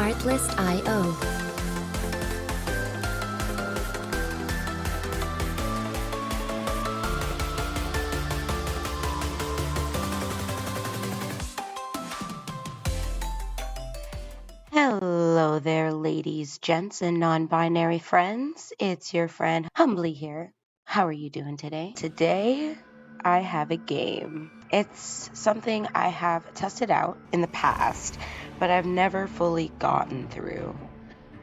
Artlist.io. Hello there, ladies, gents, and non-binary friends. It's your friend Humbly here. How are you doing today? Today, I have a game. It's something I have tested out in the past, but I've never fully gotten through.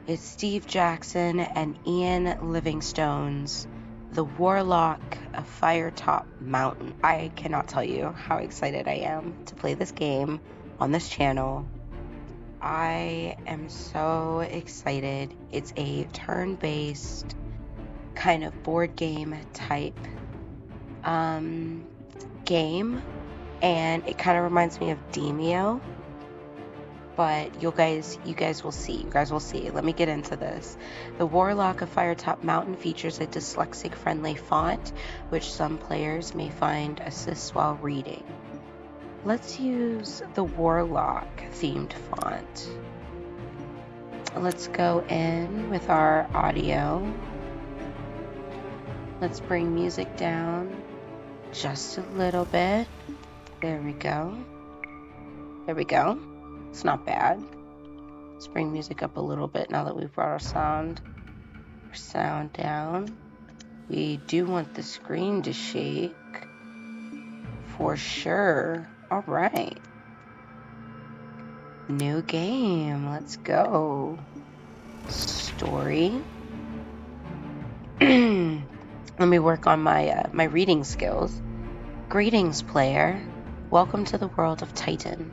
It's Steve Jackson and Ian Livingstone's The Warlock of Firetop Mountain. I cannot tell you how excited I am to play this game on this channel. I am so excited. It's a turn-based kind of board game type game, and it kind of reminds me of Demio, but you guys will see. Let me get into this. The Warlock of Firetop Mountain features a dyslexic-friendly font, which some players may find assists while reading. Let's use the Warlock themed font. Let's go in with our audio. Let's bring music down just a little bit. There we go. It's not bad. Let's bring music up a little bit now that we've brought our sound down. We do want the screen to shake for sure. All right. New game. Let's go. Story. Let me work on my reading skills. Greetings, player. Welcome to the world of Titan.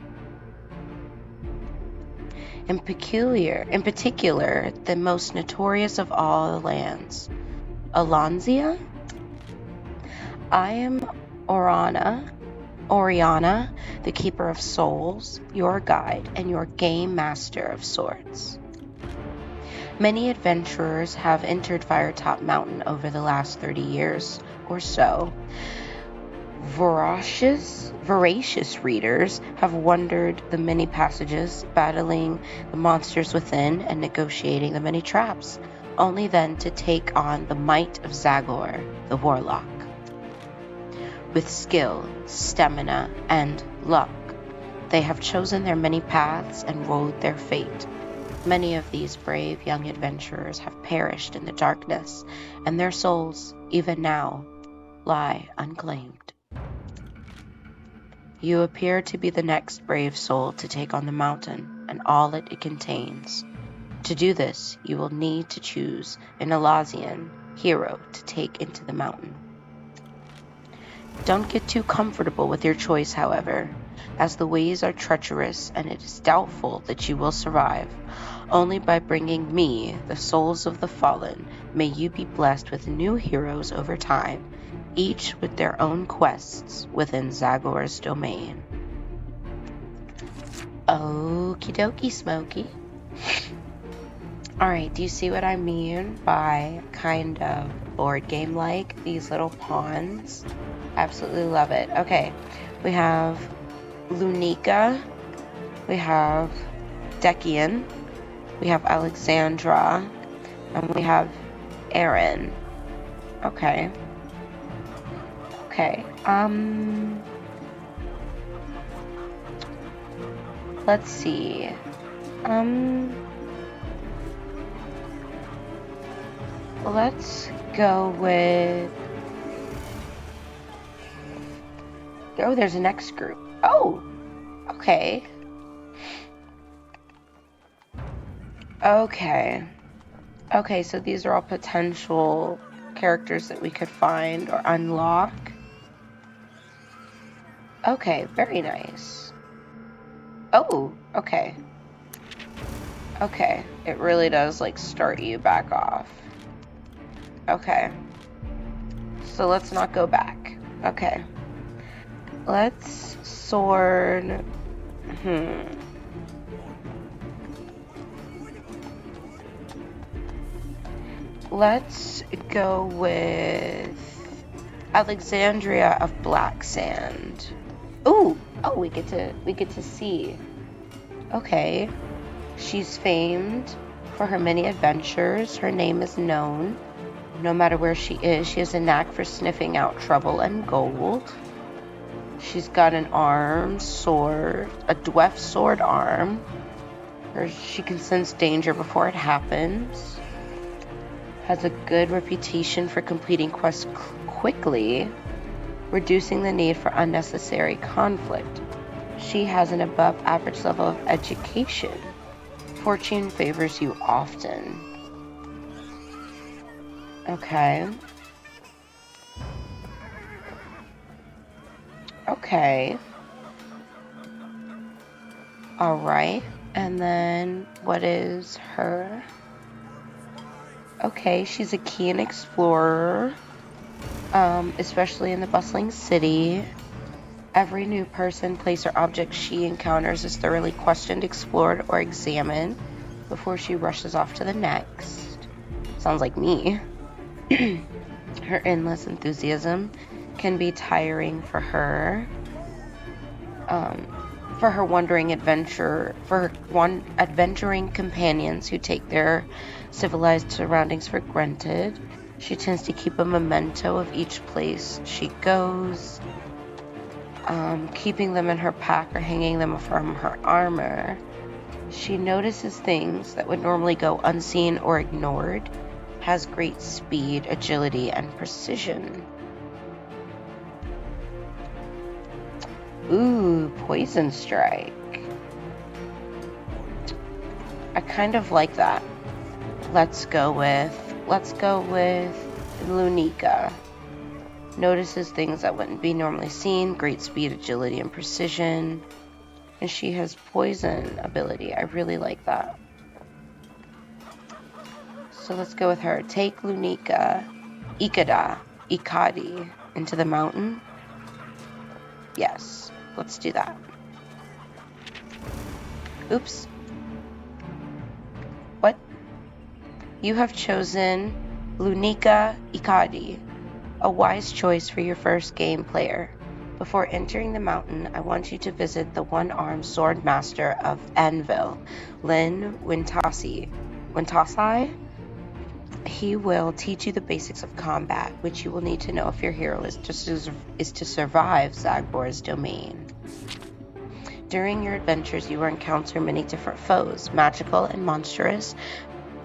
In particular, the most notorious of all the lands, Alonzia. I am Oriana, the Keeper of Souls, your guide, and your game master of sorts. Many adventurers have entered Firetop Mountain over the last 30 years or so. Voracious readers have wandered the many passages, battling the monsters within and negotiating the many traps, only then to take on the might of Zagor, the Warlock. With skill, stamina, and luck, they have chosen their many paths and rode their fate. Many of these brave young adventurers have perished in the darkness, and their souls, even now, lie unclaimed. You appear to be the next brave soul to take on the mountain and all that it contains. To do this, you will need to choose an Alazian hero to take into the mountain. Don't get too comfortable with your choice, however, as the ways are treacherous and it is doubtful that you will survive. Only by bringing me the souls of the fallen may you be blessed with new heroes over time, each with their own quests within Zagor's domain. Okie dokie, Smokey. Alright, do you see what I mean by kind of board game like? These little pawns. Absolutely love it. Okay, we have Lunica, we have Decian, we have Alexandra, and we have Aaron. Okay. Let's see. Let's go with... Oh, there's a next group. Oh, okay. Okay, so these are all potential characters that we could find or unlock. Okay, very nice. Oh, okay. Okay, it really does, like, start you back off. Okay. So let's not go back. Okay. Let's sword... Let's go with Alexandria of Black Sand. Ooh, oh, we get to see. Okay. She's famed for her many adventures. Her name is known. No matter where she is, she has a knack for sniffing out trouble and gold. She's got an arm, sword, a dwarf sword arm. She can sense danger before it happens. Has a good reputation for completing quests quickly, reducing the need for unnecessary conflict. She has an above average level of education. Fortune favors you often. Okay. Okay. All right. And then what is her? Okay, she's a keen explorer, especially in the bustling city. Every new person, place, or object she encounters is thoroughly questioned, explored, or examined before she rushes off to the next. Sounds like me. Her endless enthusiasm can be tiring for her. For her adventuring companions who take their civilized surroundings for granted. She tends to keep a memento of each place she goes, keeping them in her pack or hanging them from her armor. She notices things that would normally go unseen or ignored, has great speed, agility, and precision. Ooh, Poison Strike. I kind of like that. Let's go with Lunica. Notices things that wouldn't be normally seen, great speed, agility, and precision. And she has poison ability. I really like that. So let's go with her. Take Lunica, Ikadi into the mountain. Yes, let's do that. Oops. What? You have chosen Lunica Ikadi, a wise choice for your first game player. Before entering the mountain, I want you to visit the one-armed sword master of Anvil, Lin Wintasi. He will teach you the basics of combat, which you will need to know if your hero is to survive Zagbor's domain. During your adventures, you will encounter many different foes, magical and monstrous,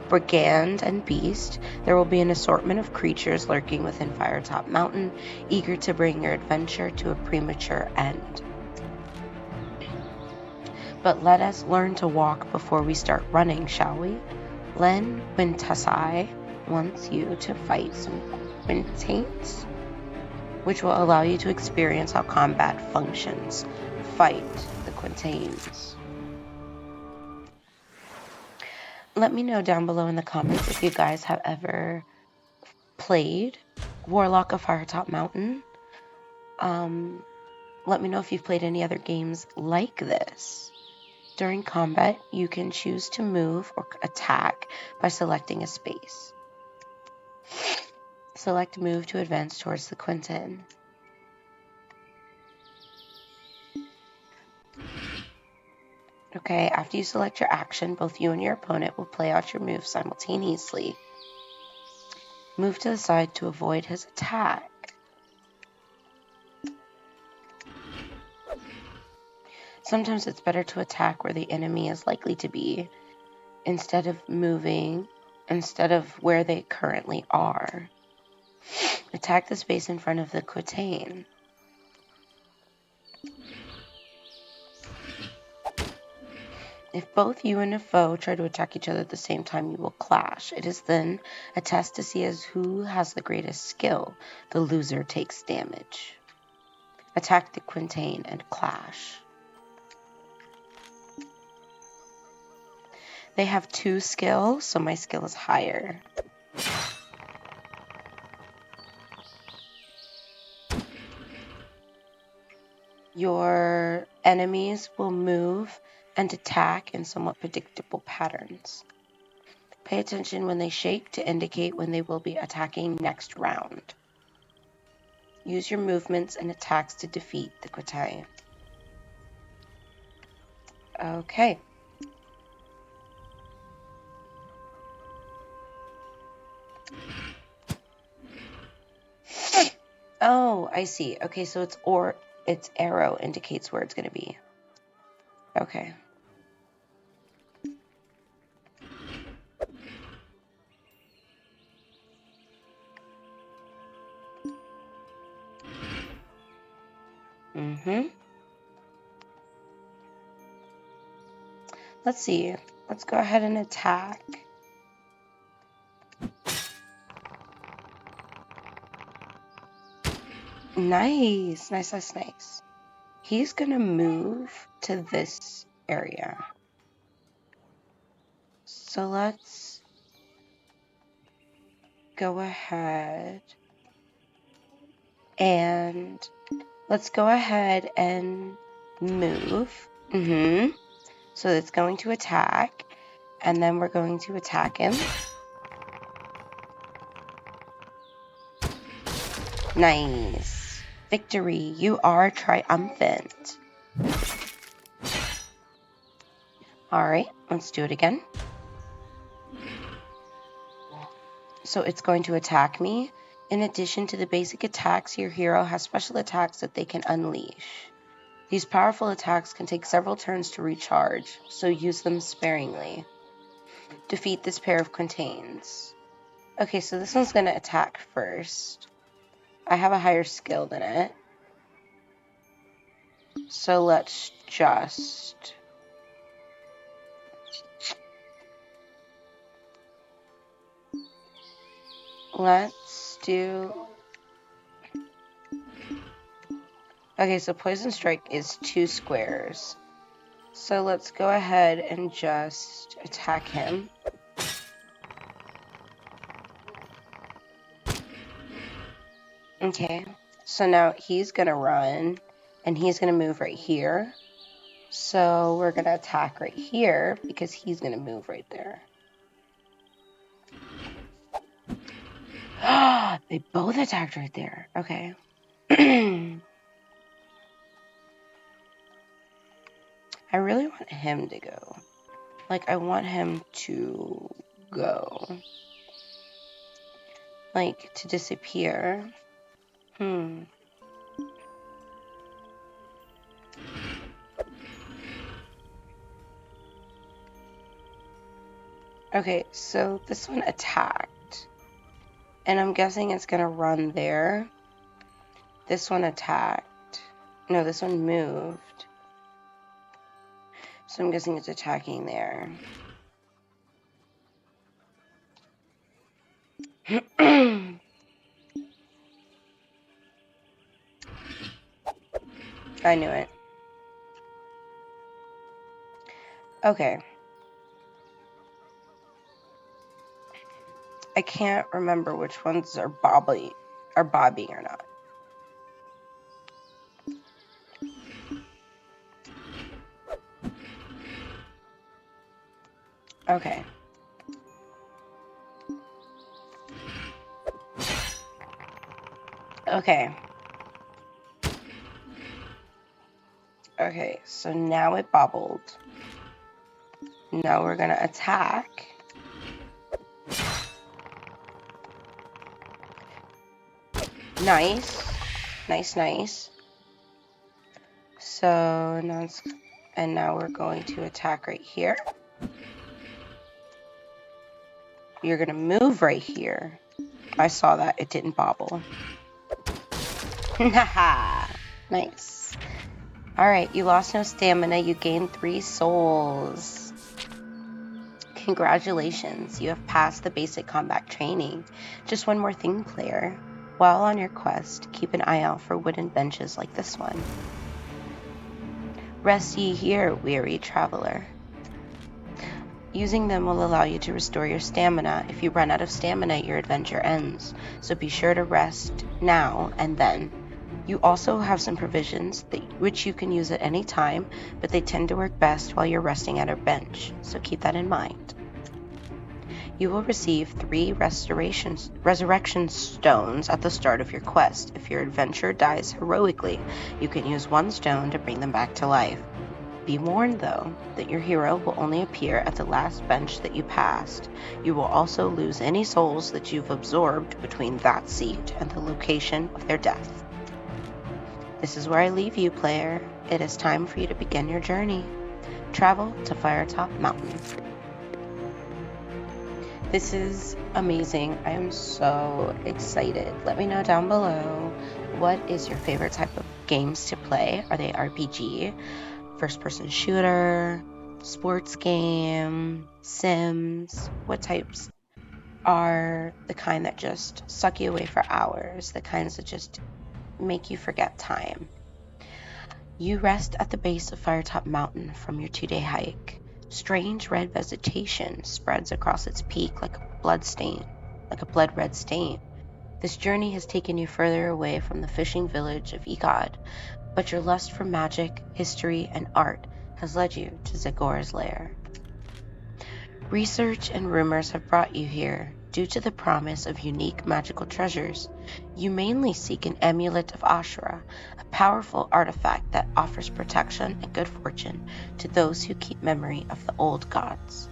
brigand and beast. There will be an assortment of creatures lurking within Firetop Mountain, eager to bring your adventure to a premature end. But let us learn to walk before we start running, shall we? Len Wintasai wants you to fight some quintains, which will allow you to experience how combat functions. Fight the quintains. Let me know down below in the comments if you guys have ever played Warlock of Firetop Mountain. Let me know if you've played any other games like this. During combat, you can choose to move or attack by selecting a space. Select move to advance towards the quintain. Okay, after you select your action, both you and your opponent will play out your move simultaneously. Move to the side to avoid his attack. Sometimes it's better to attack where the enemy is likely to be, instead of where they currently are. Attack the space in front of the quintain. If both you and a foe try to attack each other at the same time, you will clash. It is then a test to see as who has the greatest skill. The loser takes damage. Attack the quintain and clash. They have 2 skills, so my skill is higher. Your enemies will move and attack in somewhat predictable patterns. Pay attention when they shake to indicate when they will be attacking next round. Use your movements and attacks to defeat the quintain. Okay. Oh, I see. Okay, so its arrow indicates where it's going to be. Okay. Let's see. Let's go ahead and attack. Nice. Nice, nice, nice. He's going to move to this area. So let's go ahead and move. So it's going to attack, and then we're going to attack him. Nice. Victory. You are triumphant. Alright, let's do it again. So it's going to attack me. In addition to the basic attacks, your hero has special attacks that they can unleash. These powerful attacks can take several turns to recharge, so use them sparingly. Defeat this pair of contains. Okay, so this one's going to attack first. I have a higher skill than it. So let's just... Let's do... Okay, so Poison Strike is 2 squares. So let's go ahead and just attack him. Okay, so now he's going to run, and he's going to move right here. So we're going to attack right here, because he's going to move right there. They both attacked right there. Okay. I really want him to go. Like, I want him to go. Like, to disappear. Okay, so this one attacked. And I'm guessing it's gonna run there. This one attacked. No, this one moved. So I'm guessing it's attacking there. I knew it. Okay. I can't remember which ones are bobbing or not. Okay. Okay. Okay, so now it bobbled. Now we're gonna attack. Nice. Nice, nice. So now we're going to attack right here. You're gonna move right here. I saw that. It didn't bobble. Haha. Nice. Alright, you lost no stamina. You gained 3 souls. Congratulations. You have passed the basic combat training. Just one more thing, player. While on your quest, keep an eye out for wooden benches like this one. Rest ye here, weary traveler. Using them will allow you to restore your stamina. If you run out of stamina, your adventure ends. So be sure to rest now and then. You also have some provisions which you can use at any time, but they tend to work best while you're resting at a bench. So keep that in mind. You will receive 3 resurrection stones at the start of your quest. If your adventurer dies heroically, you can use 1 stone to bring them back to life. Be warned, though, that your hero will only appear at the last bench that you passed. You will also lose any souls that you've absorbed between that seat and the location of their death. This is where I leave you, player. It is time for you to begin your journey. Travel to Firetop Mountain. This is amazing. I am so excited. Let me know down below, what is your favorite type of games to play? Are they RPG, first-person shooter, sports game, Sims? What types are the kind that just suck you away for hours, the kinds that just make you forget time? You rest at the base of Firetop Mountain from your 2-day hike. Strange red vegetation spreads across its peak like a blood red stain. This journey has taken you further away from the fishing village of Egod, but your lust for magic, history, and art has led you to Zagora's lair. Research and rumors have brought you here due to the promise of unique magical treasures. You mainly seek an amulet of Ashura, a powerful artifact that offers protection and good fortune to those who keep memory of the old gods.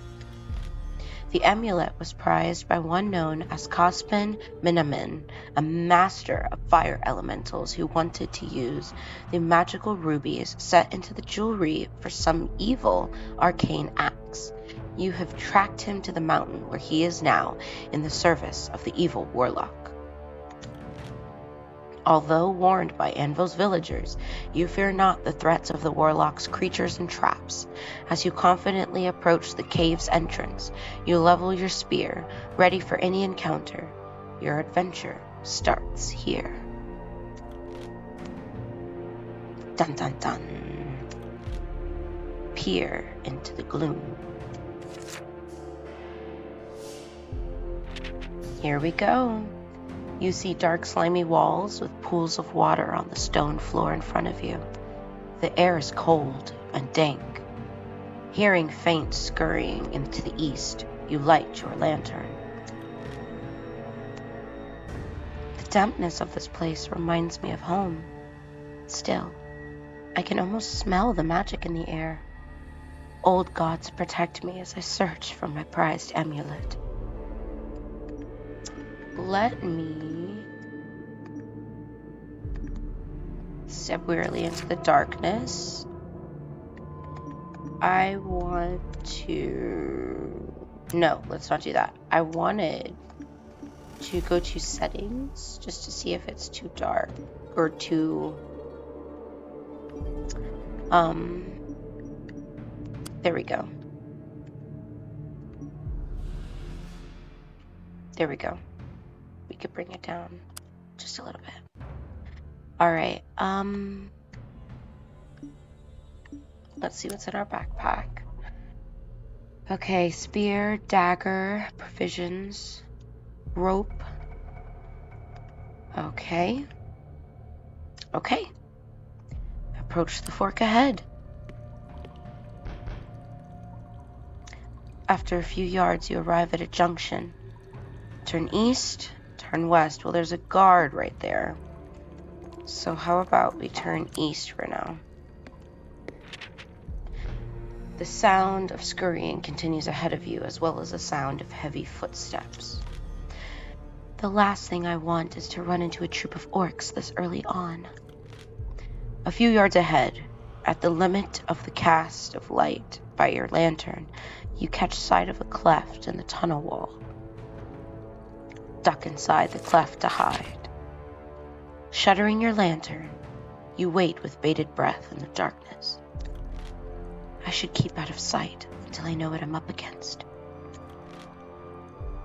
The amulet was prized by one known as Cospin Minamin, a master of fire elementals who wanted to use the magical rubies set into the jewelry for some evil arcane acts. You have tracked him to the mountain where he is now in the service of the evil Warlock. Although warned by Anvil's villagers, you fear not the threats of the Warlock's creatures and traps. As you confidently approach the cave's entrance, you level your spear, ready for any encounter. Your adventure starts here. Dun dun dun. Peer into the gloom. Here we go. You see dark, slimy walls with pools of water on the stone floor in front of you. The air is cold and dank. Hearing faint scurrying into the east, you light your lantern. The dampness of this place reminds me of home. Still, I can almost smell the magic in the air. Old gods protect me as I search for my prized amulet. Let me step wearily into the darkness. No, let's not do that. I wanted to go to settings just to see if it's too dark or too, there we go. There we go. We could bring it down just a little bit. All right. Let's see what's in our backpack. Okay, spear, dagger, provisions, rope. Okay. Approach the fork ahead. After a few yards, you arrive at a junction. Turn east, turn west. Well, there's a guard right there. So how about we turn east for now? The sound of scurrying continues ahead of you, as well as the sound of heavy footsteps. The last thing I want is to run into a troop of orcs this early on. A few yards ahead, at the limit of the cast of light by your lantern, you catch sight of a cleft in the tunnel wall. Duck inside the cleft to hide. Shuttering your lantern, you wait with bated breath in the darkness. I should keep out of sight until I know what I'm up against.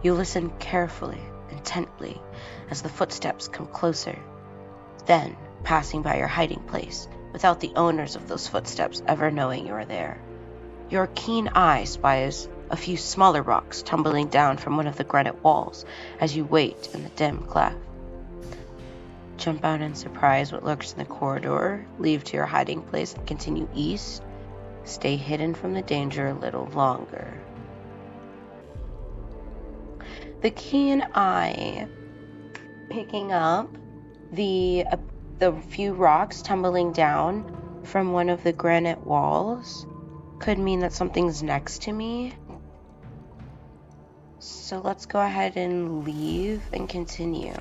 You listen carefully, intently, as the footsteps come closer, then passing by your hiding place without the owners of those footsteps ever knowing you are there. Your keen eye spies a few smaller rocks tumbling down from one of the granite walls as you wait in the dim cleft. Jump out in surprise what lurks in the corridor, leave to your hiding place and continue east. Stay hidden from the danger a little longer. The keen eye picking up the few rocks tumbling down from one of the granite walls could mean that something's next to me. So let's go ahead and leave and continue.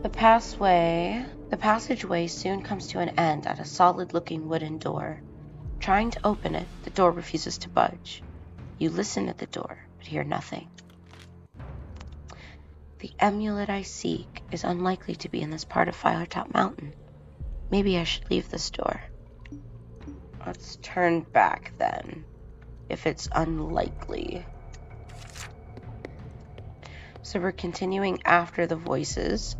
The passageway soon comes to an end at a solid-looking wooden door. Trying to open it, the door refuses to budge. You listen at the door, but hear nothing. The amulet I seek is unlikely to be in this part of Firetop Mountain. Maybe I should leave this door. Let's turn back then, if it's unlikely. So we're continuing after the voices.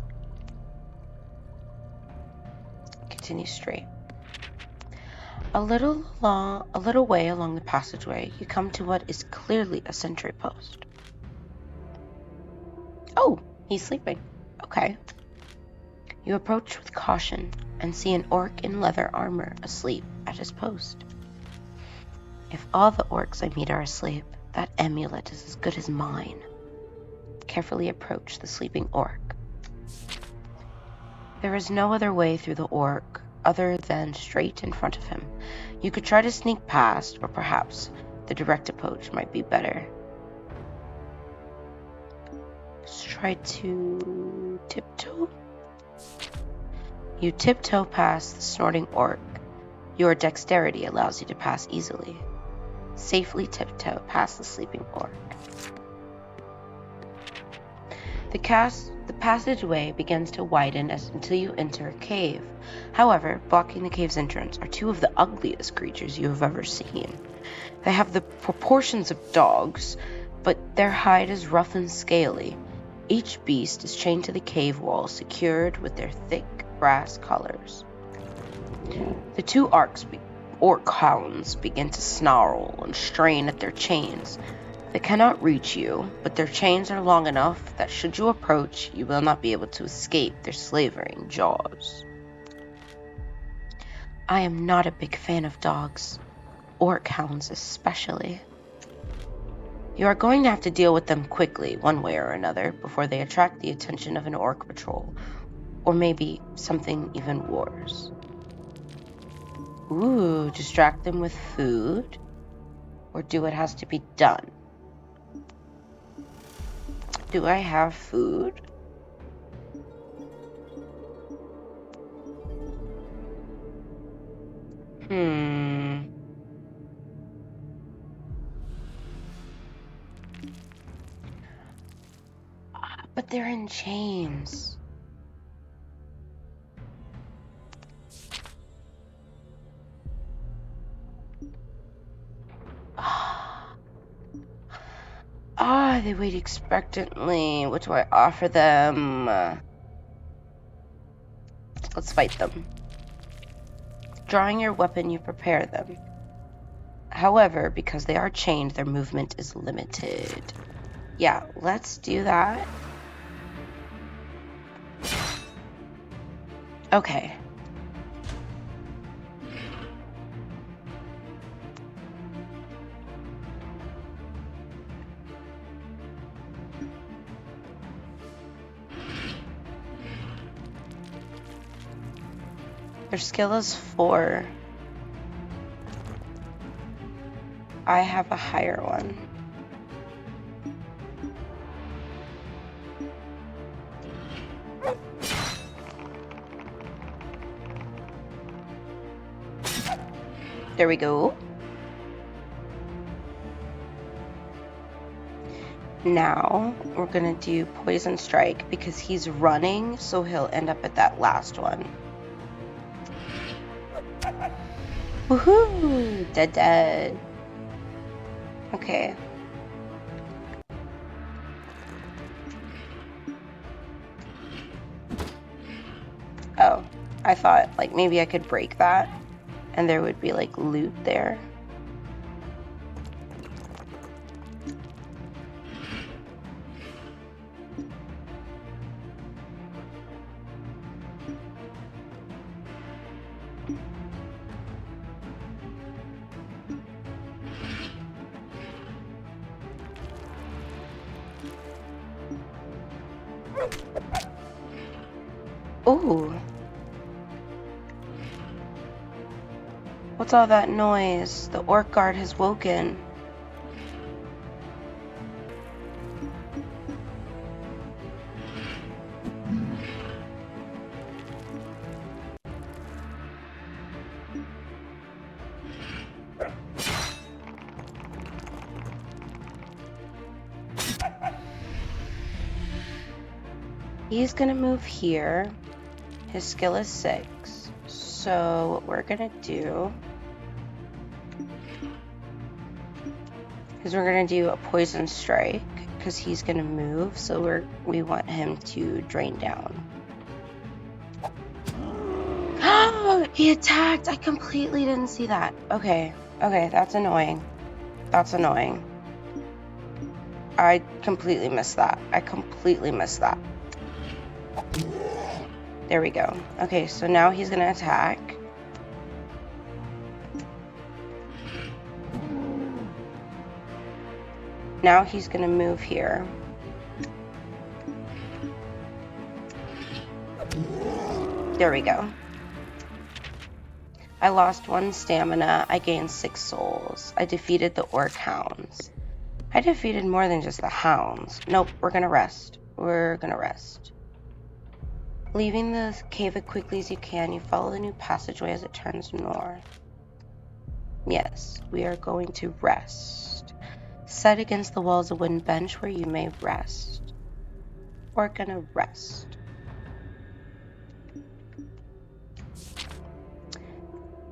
Continue straight. A little way along the passageway, you come to what is clearly a sentry post. Oh, he's sleeping. Okay. You approach with caution and see an orc in leather armor asleep at his post. If all the orcs I meet are asleep, that amulet is as good as mine. Carefully approach the sleeping orc. There is no other way through the orc other than straight in front of him. You could try to sneak past, or perhaps the direct approach might be better. Let's try to tiptoe. You tiptoe past the snorting orc. Your dexterity allows you to pass easily. Safely tiptoe past the sleeping orc. The passageway begins to widen until you enter a cave. However, blocking the cave's entrance are two of the ugliest creatures you have ever seen. They have the proportions of dogs, but their hide is rough and scaly. Each beast is chained to the cave wall, secured with their thick brass collars. The two Orc Hounds begin to snarl and strain at their chains. They cannot reach you, but their chains are long enough that should you approach, you will not be able to escape their slavering jaws. I am not a big fan of dogs, Orc Hounds especially. You are going to have to deal with them quickly, one way or another, before they attract the attention of an orc patrol, or maybe something even worse. Ooh, distract them with food, or do what has to be done. Do I have food? But they're in chains. They wait expectantly. What do I offer them? Let's fight them. Drawing your weapon, you prepare them. However, because they are chained, their movement is limited. Yeah, let's do that. Okay. Their skill is 4. I have a higher one. There we go. Now we're gonna do Poison Strike because he's running, so he'll end up at that last one. Woohoo! Dead. Okay. Oh, I thought like maybe I could break that and there would be like loot there. Ooh. What's all that noise? The Orc Guard has woken. He's gonna move here. His skill is 6. So what we're gonna do is we're gonna do a poison strike because he's gonna move. So we want him to drain down. Oh, he attacked! I completely didn't see that. Okay, that's annoying. That's annoying. I completely missed that. There we go. Okay, so now he's gonna attack. Now he's gonna move here. There we go. I lost 1 stamina. I gained 6 souls. I defeated the Orc Hounds. I defeated more than just the hounds. Nope, we're gonna rest. Leaving the cave as quickly as you can, you follow the new passageway as it turns north. Yes, we are going to rest. Set against the walls a wooden bench where you may rest. We're gonna rest.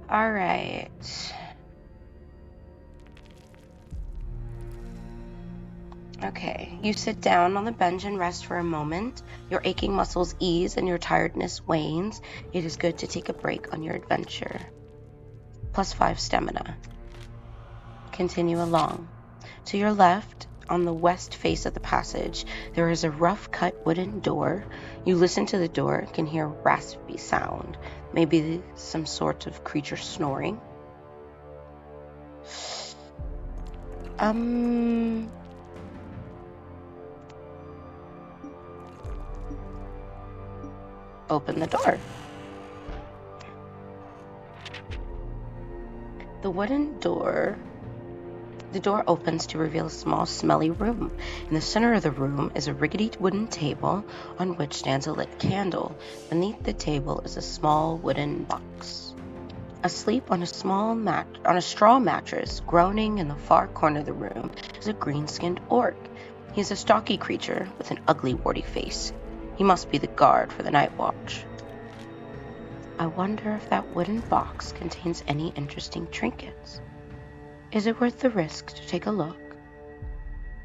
Alright. Okay, you sit down on the bench and rest for a moment. Your aching muscles ease and your tiredness wanes. It is good to take a break on your adventure. +5 stamina. Continue along. To your left, on the west face of the passage, there is a rough-cut wooden door. You listen to the door and can hear a raspy sound. Maybe some sort of creature snoring. Open the door. The door opens to reveal a small, smelly room. In the center of the room is a rickety wooden table on which stands a lit candle. Beneath the table is a small wooden box. Asleep on a straw mattress, groaning in the far corner of the room, is a green-skinned orc. He is a stocky creature with an ugly, warty face. He must be the guard for the night watch. I wonder if that wooden box contains any interesting trinkets. Is it worth the risk to take a look?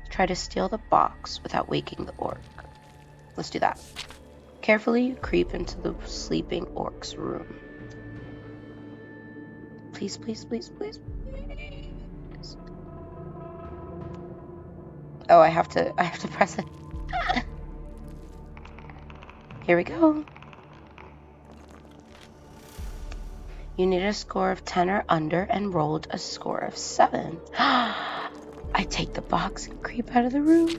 Try to steal the box without waking the orc. Let's do that. Carefully, you creep into the sleeping orc's room. Please, please, please, please, please. Oh, I have to press it. Here we go. You need a score of 10 or under and rolled a score of 7. I take the box and creep out of the room.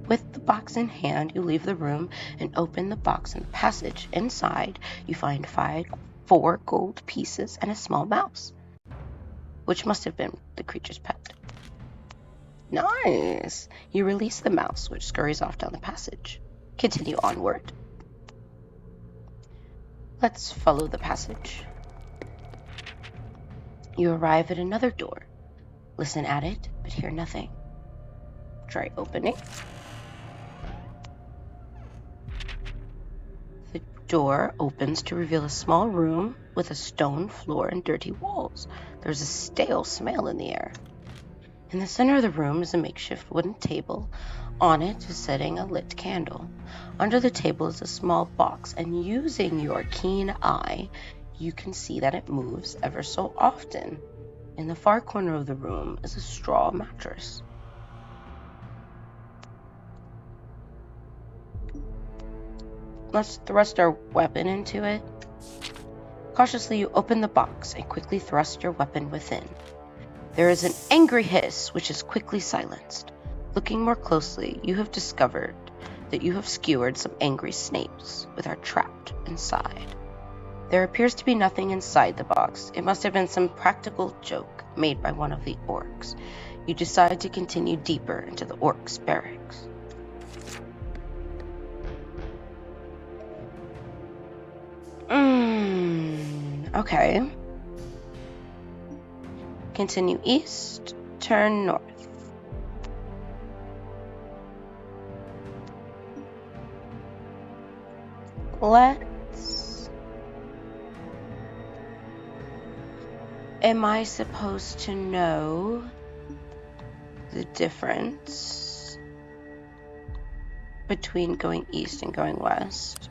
With the box in hand, you leave the room and open the box in the passage. Inside, you find 4 gold pieces and a small mouse, which must have been the creature's pet. Nice! You release the mouse, which scurries off down the passage. Continue onward. Let's follow the passage. You arrive at another door. Listen at it, but hear nothing. Try opening. The door opens to reveal a small room with a stone floor and dirty walls. There's a stale smell in the air. In the center of the room is a makeshift wooden table. On it is sitting a lit candle. Under the table is a small box, and using your keen eye, you can see that it moves ever so often. In the far corner of the room is a straw mattress. Let's thrust our weapon into it. Cautiously, you open the box and quickly thrust your weapon within. There is an angry hiss, which is quickly silenced. Looking more closely, you have discovered that you have skewered some angry snakes, which are trapped inside. There appears to be nothing inside the box. It must have been some practical joke made by one of the orcs. You decide to continue deeper into the orcs' barracks. Okay. Continue east, turn north. Am I supposed to know the difference between going east and going west?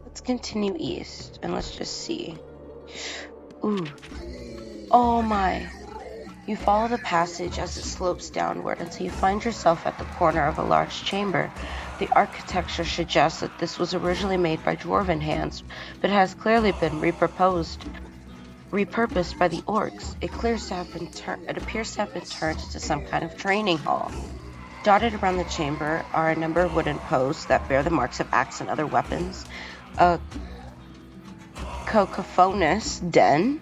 Let's continue east and let's just see. Ooh. Oh my. You follow the passage as it slopes downward until you find yourself at the corner of a large chamber. The architecture suggests that this was originally made by dwarven hands, but has clearly been repurposed by the orcs. It appears to have been turned into some kind of training hall. Dotted around the chamber are a number of wooden posts that bear the marks of axe and other weapons. A cacophonous din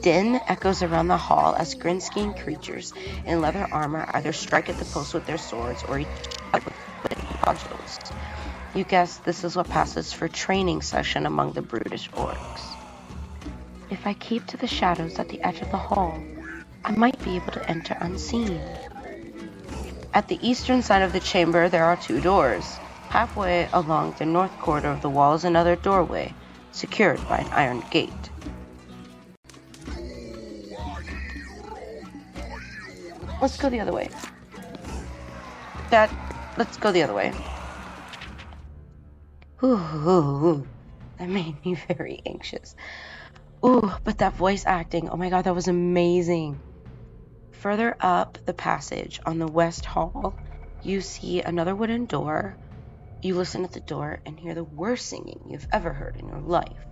echoes around the hall as grin-skiing creatures in leather armor either strike at the posts with their swords or each other with cudgels. You guess this is what passes for training session among the brutish orcs. If I keep to the shadows at the edge of the hall, I might be able to enter unseen. At the eastern side of the chamber, there are 2 doors. Halfway along the north corner of the wall is another doorway, secured by an iron gate. Let's go the other way. Dad, let's go the other way. Ooh, that made me very anxious. Ooh, but that voice acting, oh my god, that was amazing. Further up the passage on the west hall, you see another wooden door. You listen at the door and hear the worst singing you've ever heard in your life.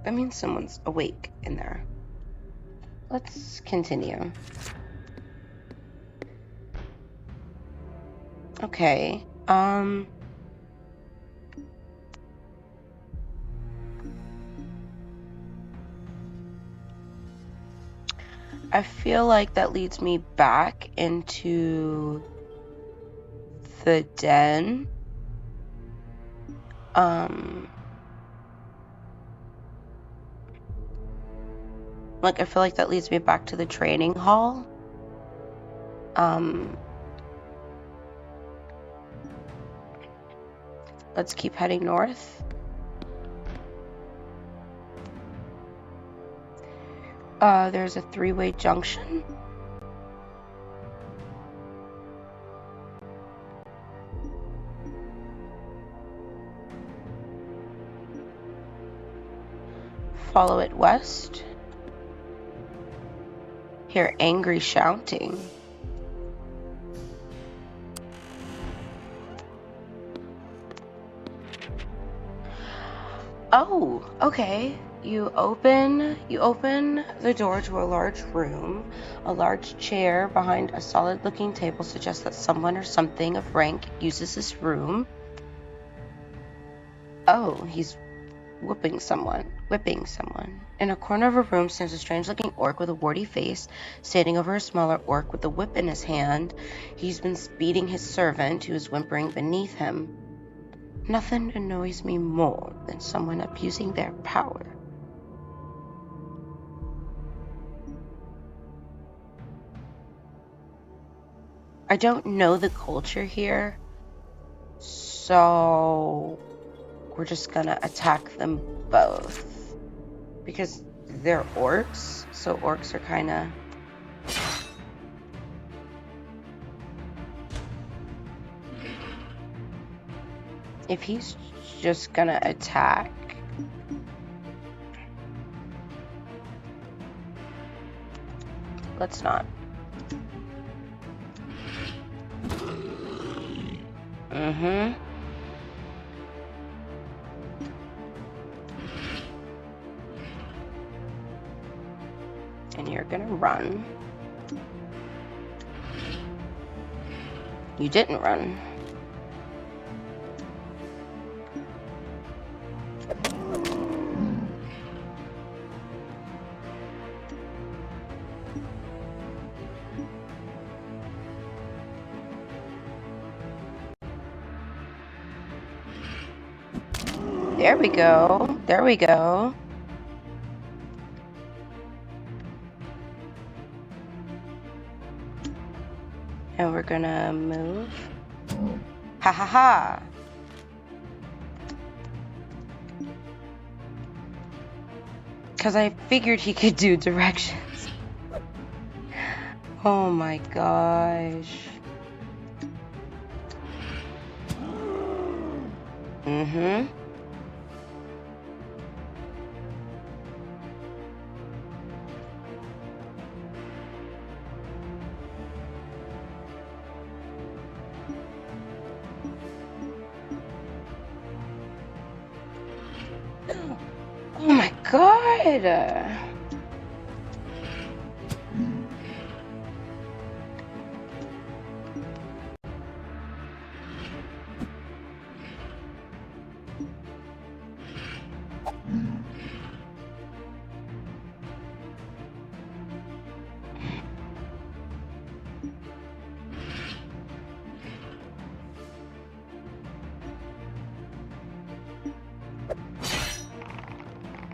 That means someone's awake in there. Let's continue. Okay, I feel like that leads me back into the den. Like, I feel like that leads me back to the training hall. Let's keep heading north. There's a 3-way junction. Follow it west. Hear angry shouting. Oh, okay. You open the door to a large room. A large chair behind a solid-looking table suggests that someone or something of rank uses this room. Oh, he's whipping someone. In a corner of a room stands a strange-looking orc with a warty face, standing over a smaller orc with a whip in his hand. He's been beating his servant, who is whimpering beneath him. Nothing annoys me more than someone abusing their power. I don't know the culture here, so we're just gonna attack them both. Because they're orcs, so orcs are kinda... If he's just gonna attack... Let's not. Mm-hmm. And you're gonna run. You didn't run. There we go. There we go. And we're gonna move. Ha ha ha! Because I figured he could do directions. Oh my gosh. Mm-hmm. Oh my god!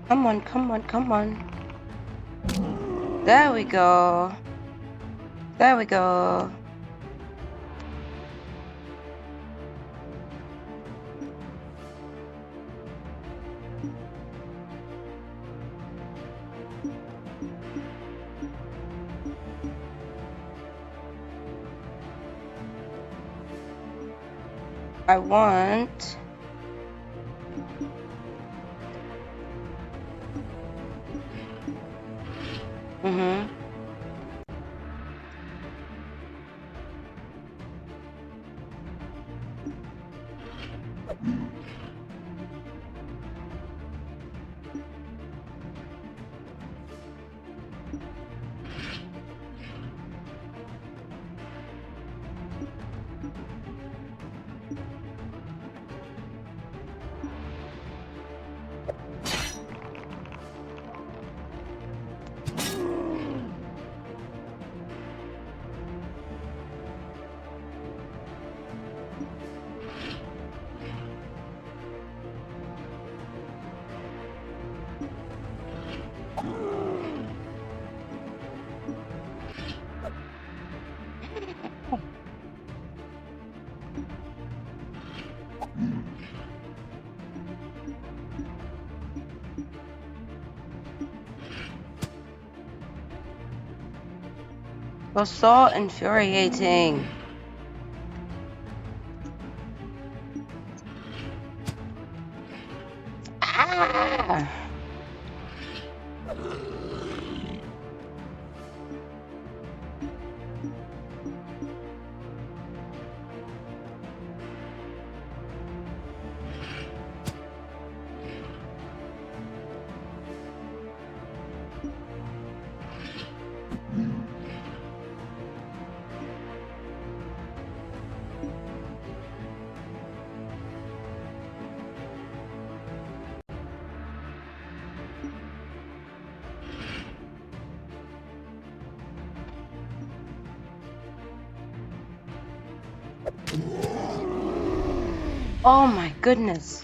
Come on, come on, come on. There we go. There we go. I want... Mm-hmm. Well, so infuriating. Ah! Oh my goodness.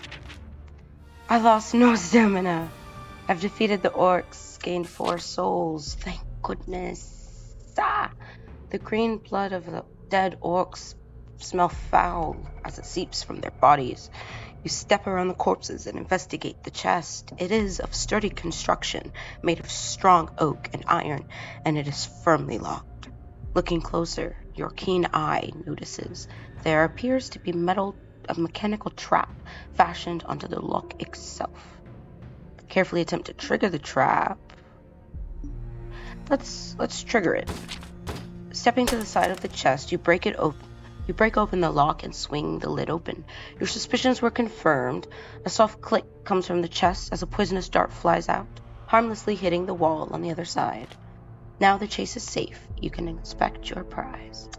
I lost no stamina. I've defeated the orcs, gained 4 souls. Thank goodness. Ah, the green blood of the dead orcs smell foul as it seeps from their bodies. You step around the corpses and investigate the chest. It is of sturdy construction, made of strong oak and iron, and it is firmly locked. Looking closer, your keen eye notices there appears to be a mechanical trap fashioned onto the lock itself. Carefully attempt to trigger the trap. Let's trigger it. Stepping to the side of the chest, you break it open. You break open the lock and swing the lid open. Your suspicions were confirmed. A soft click comes from the chest as a poisonous dart flies out, harmlessly hitting the wall on the other side. Now the chase is safe. You can inspect your prize.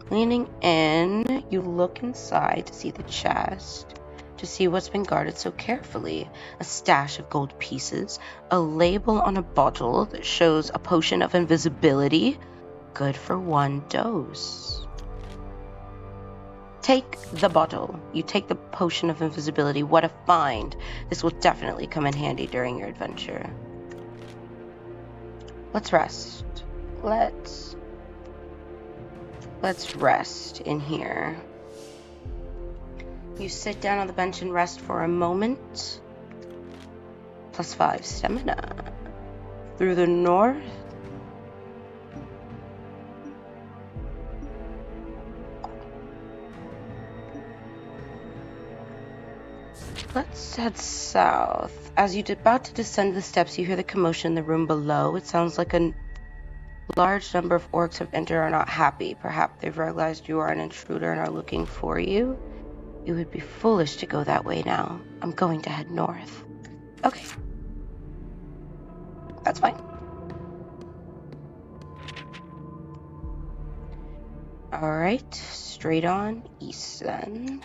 Leaning in, you look inside to see the chest, to see what's been guarded so carefully. A stash of gold pieces, a label on a bottle that shows a potion of invisibility, good for 1 dose. Take the bottle. You take the potion of invisibility. What a find. This will definitely come in handy during your adventure. Let's rest. Let's rest in here. You sit down on the bench and rest for a moment. +5 stamina. Through the north. Let's head south. As you're about to descend the steps, you hear the commotion in the room below. It sounds like a large number of orcs have entered and are not happy. Perhaps they've realized you are an intruder and are looking for you. You would be foolish to go that way now. I'm going to head north. Okay. That's fine. Alright, straight on east then.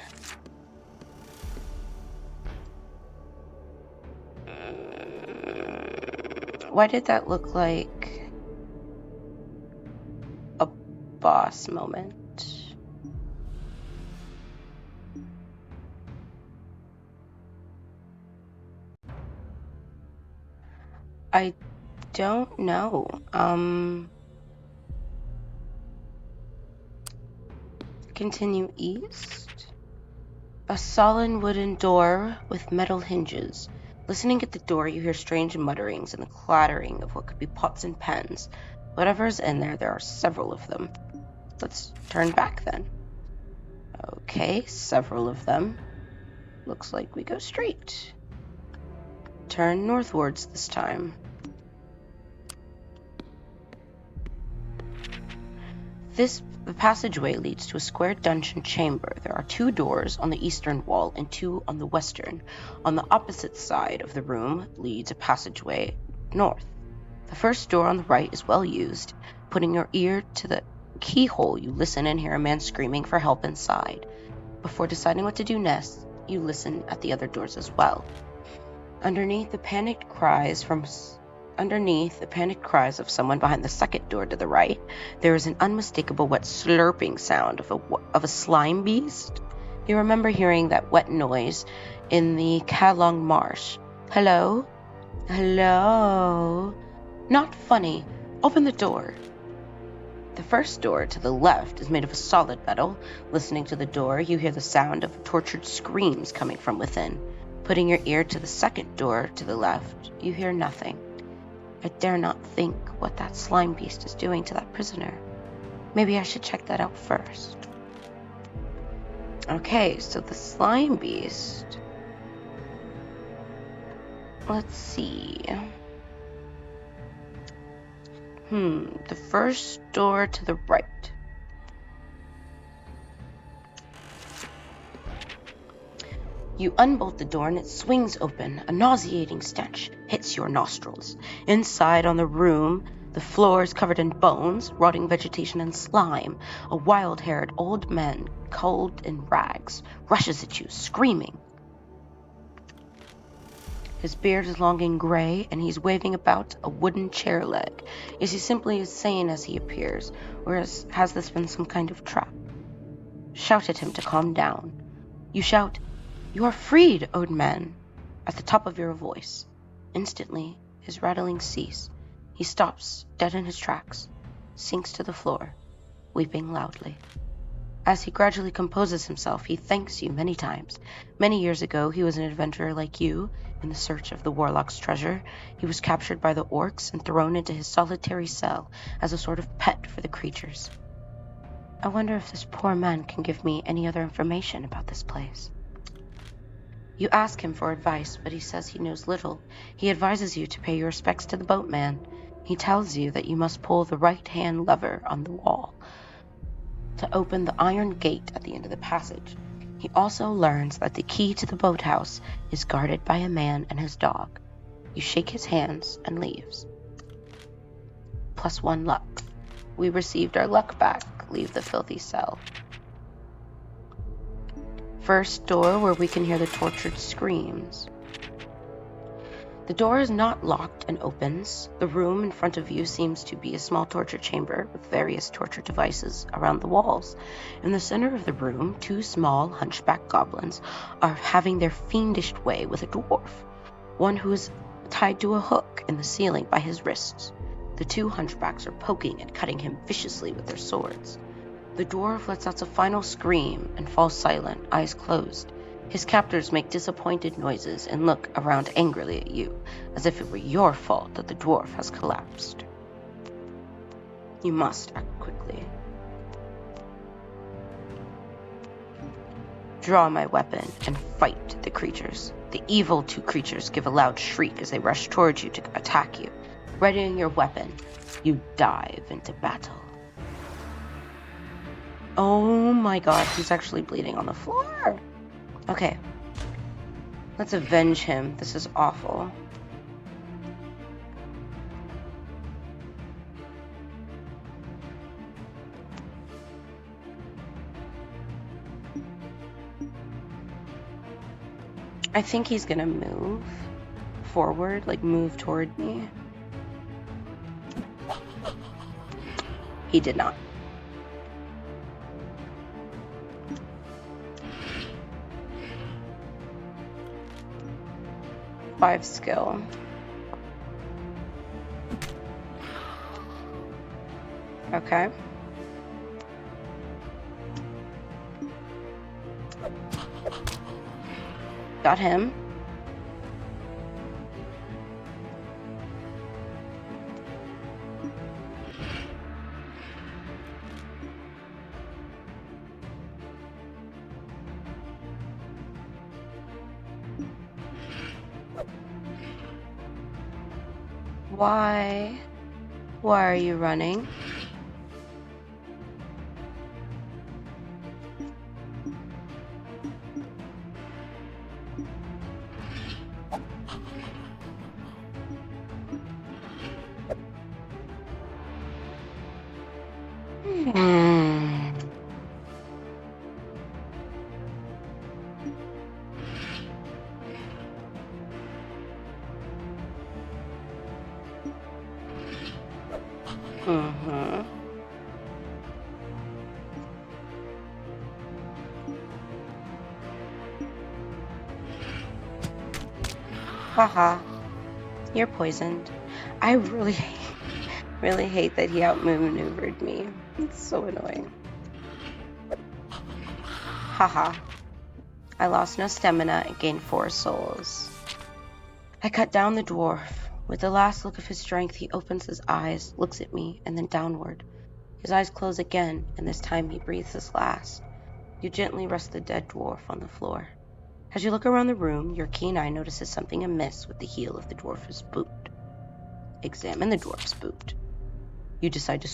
Why did that look like a boss moment? I don't know. Continue east. A solid wooden door with metal hinges. Listening at the door, you hear strange mutterings and the clattering of what could be pots and pans. Whatever's in there, there are several of them. Let's turn back then. Okay, several of them. Looks like we go straight. Turn northwards this time. The passageway leads to a square dungeon chamber. There are 2 doors on the eastern wall and 2 on the western. On the opposite side of the room leads a passageway north. The first door on the right is well used. Putting your ear to the keyhole, you listen and hear a man screaming for help inside. Before deciding what to do next, you listen at the other doors as well. Underneath the panicked cries of someone behind the second door to the right, there is an unmistakable wet slurping sound of a slime beast. You remember hearing that wet noise in the Kalong Marsh. Hello? Hello? Not funny. Open the door. The first door to the left is made of a solid metal. Listening to the door, you hear the sound of tortured screams coming from within. Putting your ear to the second door to the left, you hear nothing. I dare not think what that slime beast is doing to that prisoner. Maybe I should check that out first. Okay, so the slime beast. Let's see. The first door to the right. You unbolt the door and it swings open. A nauseating stench hits your nostrils. Inside on the room, the floor is covered in bones, rotting vegetation, and slime. A wild-haired old man, cold in rags, rushes at you, screaming. His beard is long and gray, and he's waving about a wooden chair leg. Is he simply as sane as he appears, or has this been some kind of trap? Shout at him to calm down. You shout, "You are freed, old man," at the top of your voice. Instantly, his rattling cease. He stops, dead in his tracks, sinks to the floor, weeping loudly. As he gradually composes himself, he thanks you many times. Many years ago, he was an adventurer like you, in the search of the Warlock's treasure. He was captured by the Orcs and thrown into his solitary cell as a sort of pet for the creatures. I wonder if this poor man can give me any other information about this place. You ask him for advice, but he says he knows little. He advises you to pay your respects to the boatman. He tells you that you must pull the right-hand lever on the wall. to open the iron gate at the end of the passage. He also learns that the key to the boathouse is guarded by a man and his dog. You shake his hands and leaves. +1 luck. We received our luck back. Leave the filthy cell. First door where we can hear the tortured screams. The door is not locked and opens. The room in front of you seems to be a small torture chamber with various torture devices around the walls. In the center of the room, 2 small hunchback goblins are having their fiendish way with a dwarf, one who is tied to a hook in the ceiling by his wrists. The 2 hunchbacks are poking and cutting him viciously with their swords. The dwarf lets out a final scream and falls silent, eyes closed. His captors make disappointed noises and look around angrily at you, as if it were your fault that the dwarf has collapsed. You must act quickly. Draw my weapon and fight the creatures. The evil 2 creatures give a loud shriek as they rush towards you to attack you. Readying your weapon, you dive into battle. Oh my god, he's actually bleeding on the floor. Okay, let's avenge him. This is awful. I think he's gonna move forward, like move toward me. He did not. Five skill. Okay. Got him. Why? Why are you running? Haha, you're poisoned. I really hate that he outmaneuvered me. It's so annoying. Haha. I lost no stamina and gained 4 souls. I cut down the dwarf. With the last look of his strength, he opens his eyes, looks at me, and then downward. His eyes close again, and this time he breathes his last. You gently rest the dead dwarf on the floor. As you look around the room, your keen eye notices something amiss with the heel of the dwarf's boot. Examine the dwarf's boot. You decide to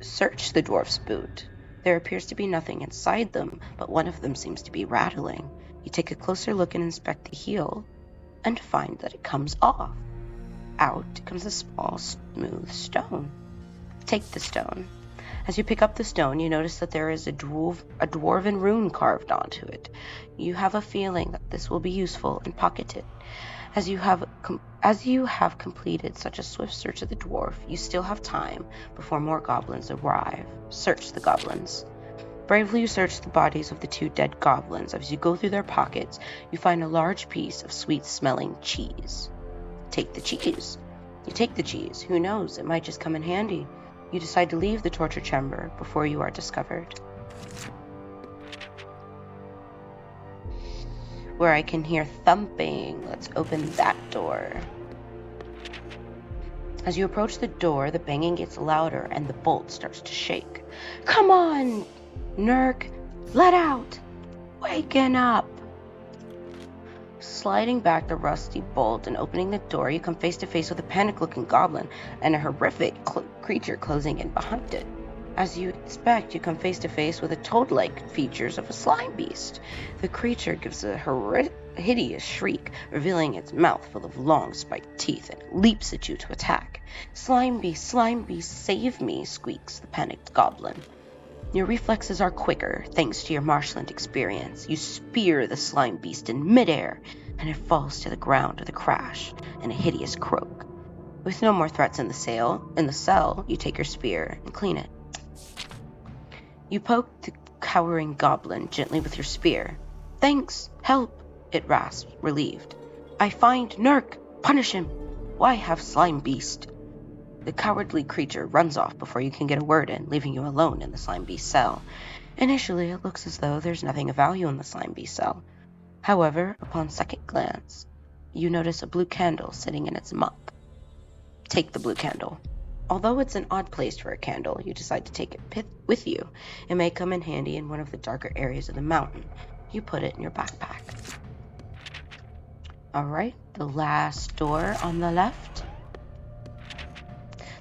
search the dwarf's boot. There appears to be nothing inside them, but one of them seems to be rattling. You take a closer look and inspect the heel, and find that it comes off. Out comes a small, smooth stone. Take the stone. As you pick up the stone, you notice that there is a dwarven rune carved onto it. You have a feeling that this will be useful and pocket it. As you have completed such a swift search of the dwarf, you still have time before more goblins arrive. Search the goblins. Bravely you search the bodies of the 2 dead goblins. As you go through their pockets, you find a large piece of sweet-smelling cheese. Take the cheese. You take the cheese. Who knows, it might just come in handy. You decide to leave the torture chamber before you are discovered. Where I can hear thumping. Let's open that door. As you approach the door, the banging gets louder and the bolt starts to shake. Come on, Nurk, let out. Waken up. Sliding back the rusty bolt and opening the door, you come face to face with a panic-looking goblin and a horrific creature closing in behind it. As you expect, you come face to face with the toad-like features of a slime beast. The creature gives a hideous shriek, revealing its mouth full of long spiked teeth, and it leaps at you to attack. Slime beast, save me, squeaks the panicked goblin. Your reflexes are quicker, thanks to your marshland experience. You spear the slime beast in midair, and it falls to the ground with a crash and a hideous croak. With no more threats in the cell, you take your spear and clean it. You poke the cowering goblin gently with your spear. Thanks, help, it rasps, relieved. I find Nurk, punish him. Why have slime beast? The cowardly creature runs off before you can get a word in, leaving you alone in the slime beast cell. Initially, it looks as though there's nothing of value in the slime beast cell. However, upon second glance, you notice a blue candle sitting in its muck. Take the blue candle. Although it's an odd place for a candle, you decide to take it with you. It may come in handy in one of the darker areas of the mountain. You put it in your backpack. Alright, the last door on the left.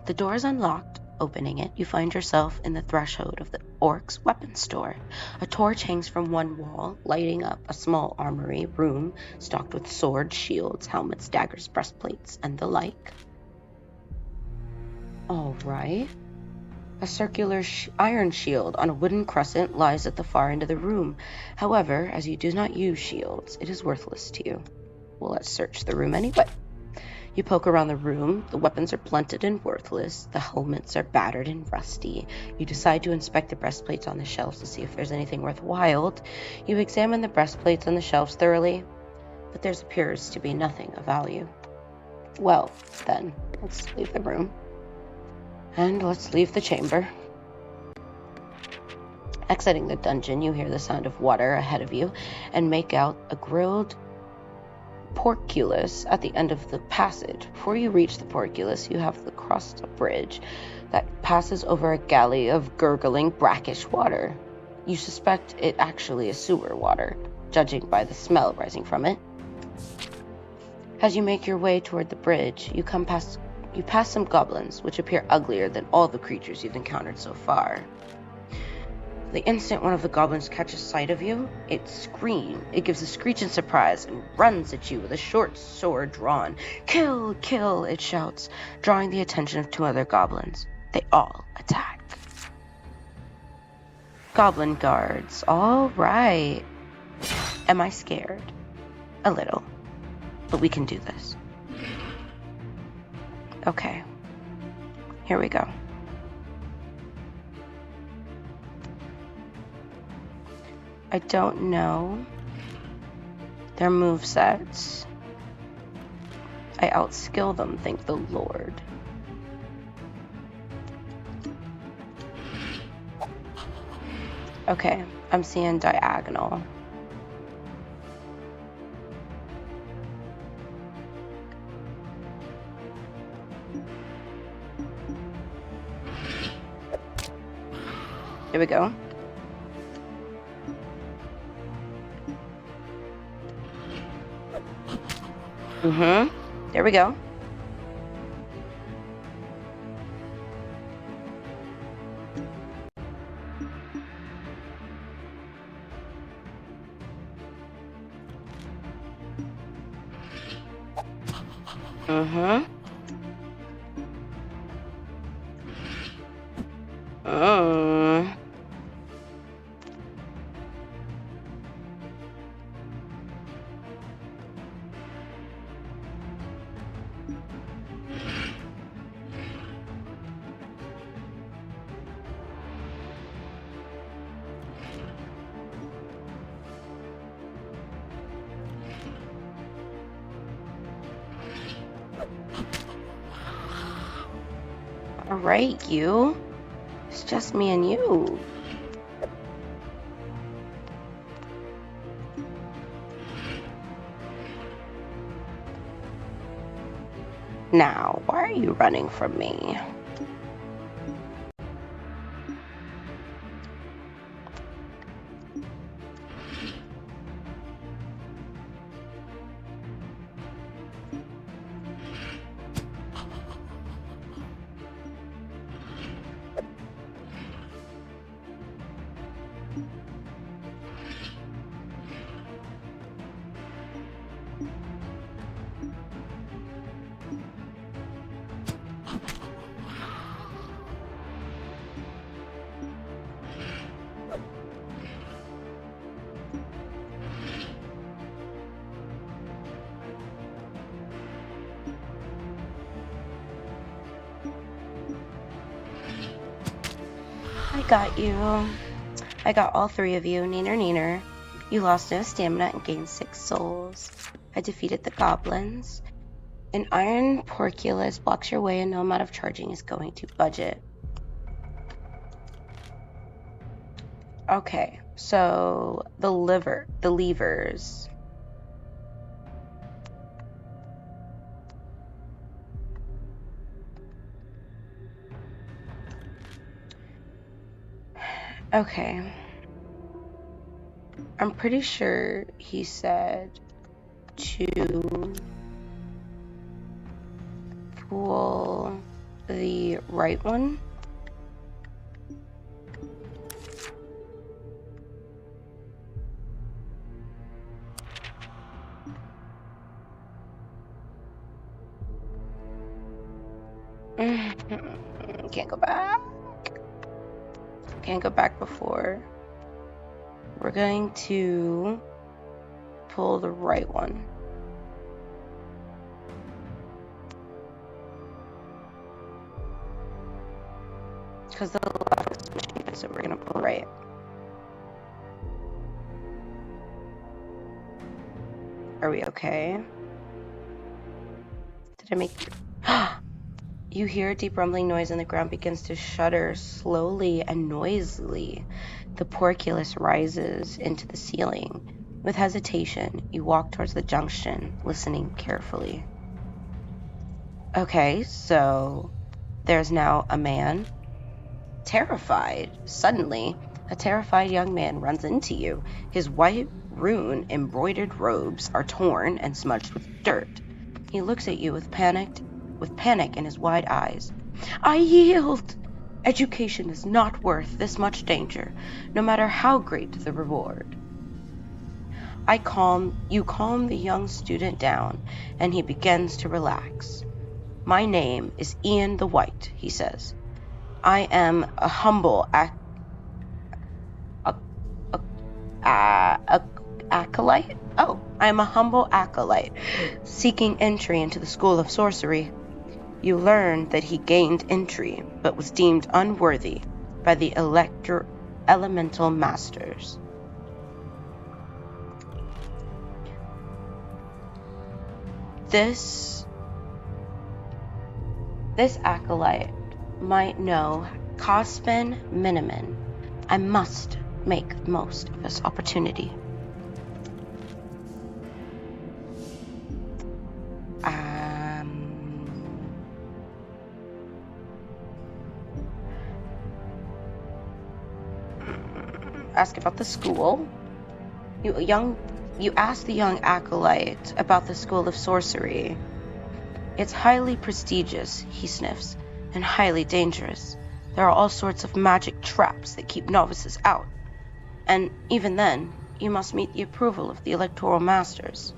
The door is unlocked. Opening it, you find yourself in the threshold of the Orc's weapon store. A torch hangs from one wall, lighting up a small armory room stocked with swords, shields, helmets, daggers, breastplates, and the like. Alright. A circular iron shield on a wooden crescent lies at the far end of the room. However, as you do not use shields, it is worthless to you. Well, let's search the room anyway. You poke around the room. The weapons are blunted and worthless. The helmets are battered and rusty. You decide to inspect the breastplates on the shelves to see if there's anything worthwhile. You examine the breastplates on the shelves thoroughly, but there appears to be nothing of value. Well, then, let's leave the room. And let's leave the chamber. Exiting the dungeon, you hear the sound of water ahead of you and make out a grilled porculus at the end of the passage. Before you reach the porculus, you have to cross a bridge that passes over a galley of gurgling, brackish water. You suspect it actually is sewer water, judging by the smell rising from it. As you make your way toward the bridge, you pass some goblins, which appear uglier than all the creatures you've encountered so far. The instant one of the goblins catches sight of you, it gives a screech in surprise and runs at you with a short sword drawn. Kill, kill, it shouts, drawing the attention of two other goblins. They all attack. Goblin guards, all right. Am I scared? A little, but we can do this. Okay, here we go. I don't know their movesets. I outskill them, thank the Lord. Okay, I'm seeing diagonal. Here we go. There we go. All right, you. It's just me and you. Now, why are you running from me? I got you. I got all three of you, neener neener. You lost no stamina and gained 6 souls. I defeated the goblins. An iron porculus blocks your way and no amount of charging is going to budge it. Okay, so the levers. Okay. I'm pretty sure he said to pull the right one. Can't go back. Can't go back before. We're going to pull the right one. Because the left is pushing, so we're going to pull right. Are we okay? Did I make you? You hear a deep rumbling noise and the ground begins to shudder slowly and noisily. The porculus rises into the ceiling. With hesitation, you walk towards the junction, listening carefully. Okay, so there's now a man. Terrified. Suddenly, a terrified young man runs into you. His white rune-embroidered robes are torn and smudged with dirt. He looks at you with panic in his wide eyes. I yield! Education is not worth this much danger, no matter how great the reward. You calm the young student down, and he begins to relax. My name is Ian the White, he says. I am a humble acolyte? Oh, I am a humble acolyte, seeking entry into the School of Sorcery. You learn that he gained entry, but was deemed unworthy by the elemental masters. This acolyte might know Cospin Miniman. I must make the most of this opportunity. Ask about the school. You ask the young acolyte about the School of Sorcery. It's highly prestigious, he sniffs, and highly dangerous. There are all sorts of magic traps that keep novices out. And even then, you must meet the approval of the electoral masters.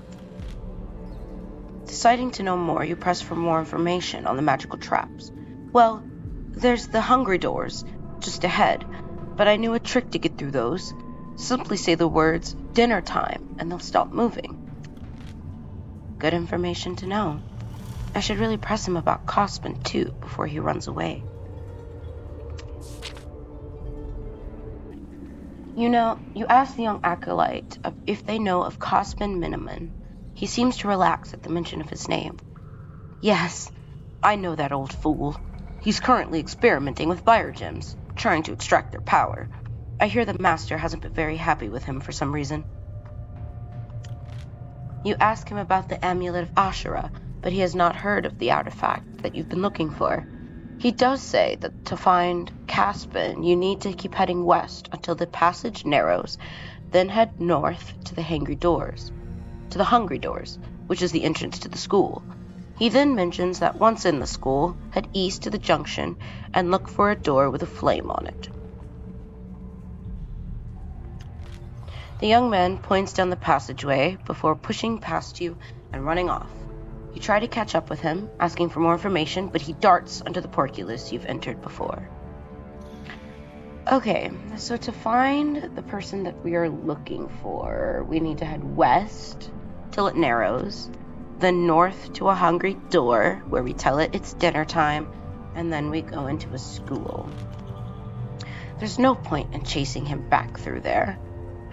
Deciding to know more, you press for more information on the magical traps. Well, there's the hungry doors, just ahead, but I knew a trick to get through those. Simply say the words, dinner time, and they'll stop moving. Good information to know. I should really press him about Cospin, too, before he runs away. You ask the young acolyte if they know of Cospin Miniman. He seems to relax at the mention of his name. Yes, I know that old fool. He's currently experimenting with biogems, trying to extract their power. I hear the master hasn't been very happy with him for some reason. You ask him about the amulet of Ashura, but he has not heard of the artifact that you've been looking for. He does say that to find Cospin, you need to keep heading west until the passage narrows, then head north to the Hungry Doors, which is the entrance to the school. He then mentions that once in the school, head east to the junction and look for a door with a flame on it. The young man points down the passageway before pushing past you and running off. You try to catch up with him, asking for more information, but he darts under the porculus you've entered before. Okay, so to find the person that we are looking for, we need to head west till it narrows, then north to a hungry door where we tell it it's dinner time, and then we go into a school. There's no point in chasing him back through there.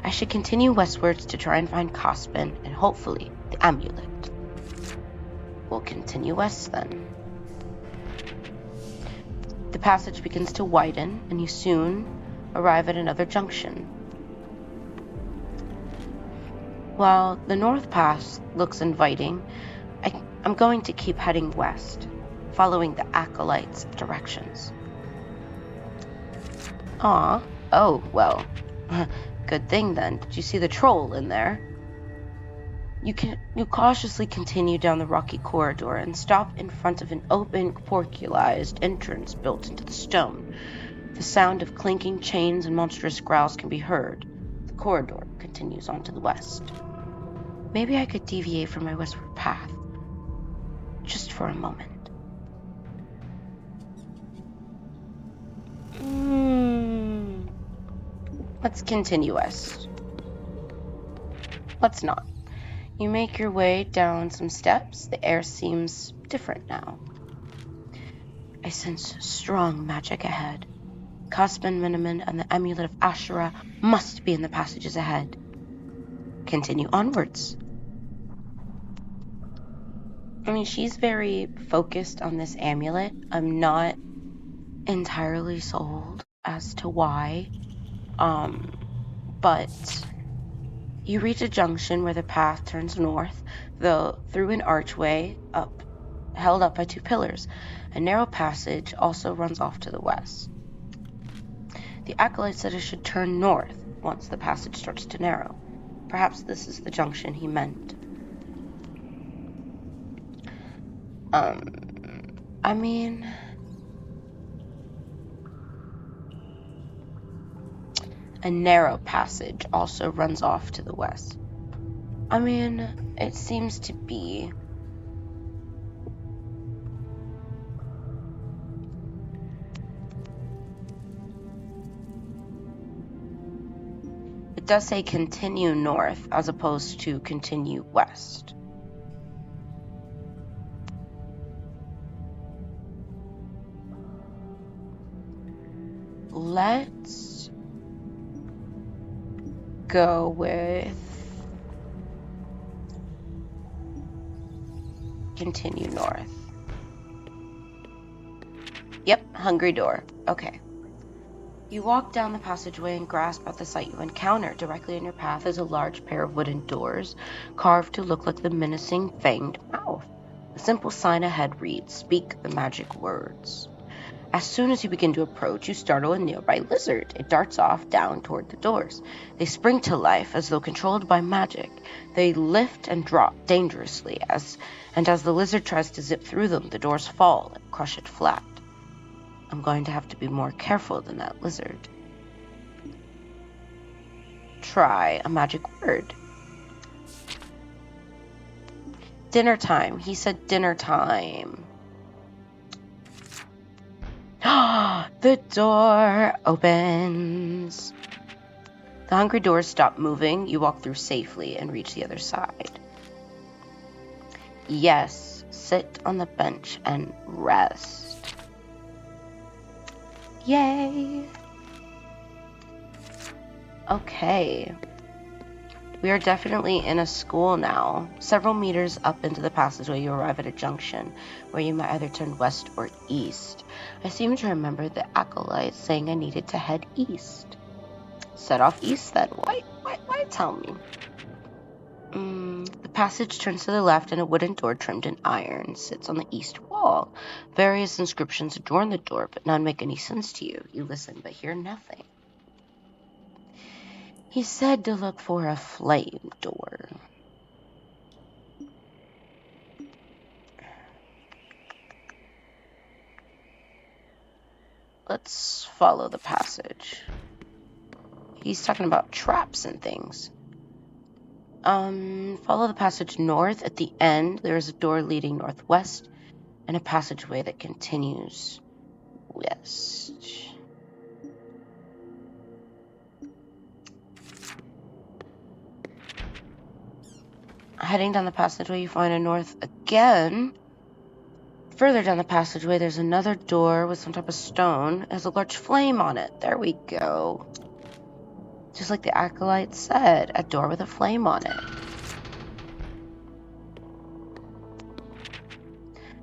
I should continue westwards to try and find Caspin and hopefully the amulet. We'll continue west then. The passage begins to widen, and you soon arrive at another junction. While the north pass looks inviting, I'm going to keep heading west, following the acolyte's directions. Oh, well, good thing then. Did you see the troll in there? You cautiously continue down the rocky corridor and stop in front of an open, porculized entrance built into the stone. The sound of clinking chains and monstrous growls can be heard. The corridor continues on to the west. Maybe I could deviate from my westward path, just for a moment. Let's continue west. Let's not. You make your way down some steps. The air seems different now. I sense strong magic ahead. Caspin Miniman and the amulet of Ashura must be in the passages ahead. Continue onwards. I mean, she's very focused on this amulet. I'm not entirely sold as to why. But you reach a junction where the path turns north, though through an archway held up by two pillars. A narrow passage also runs off to the west. The acolyte said I should turn north once the passage starts to narrow. Perhaps this is the junction he meant. I mean, a narrow passage also runs off to the west. I mean, it seems to be. It does say continue north as opposed to continue west. Let's go with continue north. Yep, hungry door. Okay. You walk down the passageway and grasp at the sight you encounter. Directly in your path is a large pair of wooden doors, carved to look like the menacing fanged mouth. A simple sign ahead reads, "Speak the magic words." As soon as you begin to approach, you startle a nearby lizard. It darts off down toward the doors. They spring to life as though controlled by magic. They lift and drop dangerously as the lizard tries to zip through them, the doors fall and crush it flat. I'm going to have to be more careful than that lizard. Try a magic word. Dinner time. He said dinner time. The door opens. The hungry doors stop moving. You walk through safely and reach the other side. Yes, sit on the bench and rest. Yay! Okay. We are definitely in a school now. Several meters up into the passageway, you arrive at a junction where you might either turn west or east. I seem to remember the acolyte saying I needed to head east. Set off east then. Why tell me? The passage turns to the left and a wooden door trimmed in iron sits on the east wall. Various inscriptions adorn the door, but none make any sense to you. You listen but hear nothing. He said to look for a flame door. Let's follow the passage. He's talking about traps and things. Follow the passage north. At the end, there is a door leading northwest and a passageway that continues west. Heading down the passageway, you find a north again. Further down the passageway, there's another door with some type of stone. It has a large flame on it. There we go. Just like the acolyte said, a door with a flame on it.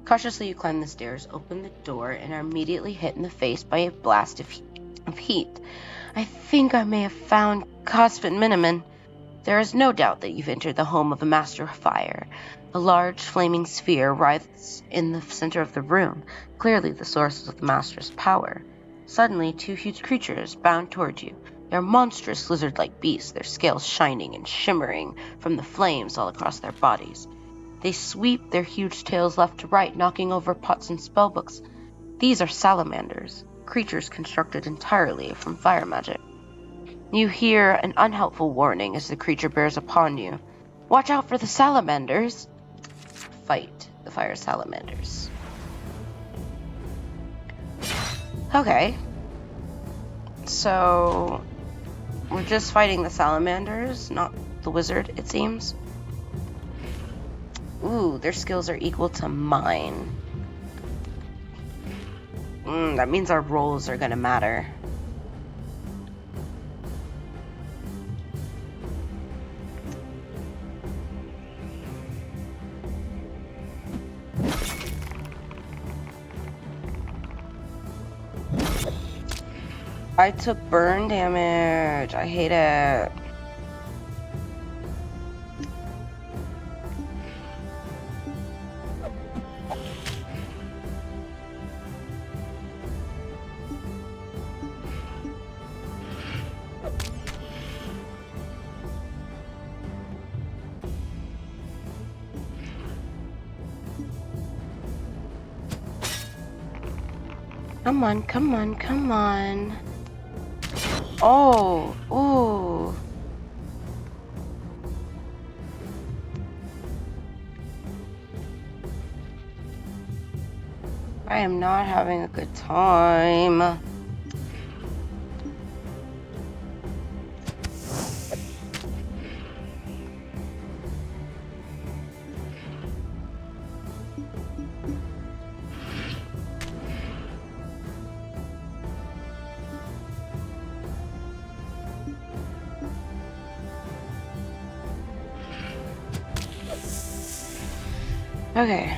Cautiously, you climb the stairs, open the door, and are immediately hit in the face by a blast of heat. I think I may have found Cosfin Miniman. There is no doubt that you've entered the home of a master of fire. A large flaming sphere writhes in the center of the room, clearly the source of the master's power. Suddenly, two huge creatures bound toward you. They are monstrous lizard-like beasts, their scales shining and shimmering from the flames all across their bodies. They sweep their huge tails left to right, knocking over pots and spellbooks. These are salamanders, creatures constructed entirely from fire magic. You hear an unhelpful warning as the creature bears upon you. Watch out for the salamanders! Fight the fire salamanders. Okay. So, we're just fighting the salamanders, not the wizard, it seems. Ooh, their skills are equal to mine. That means our rolls are gonna matter. I took burn damage. I hate it. Come on, come on, come on. Oh, ooh. I am not having a good time. Okay.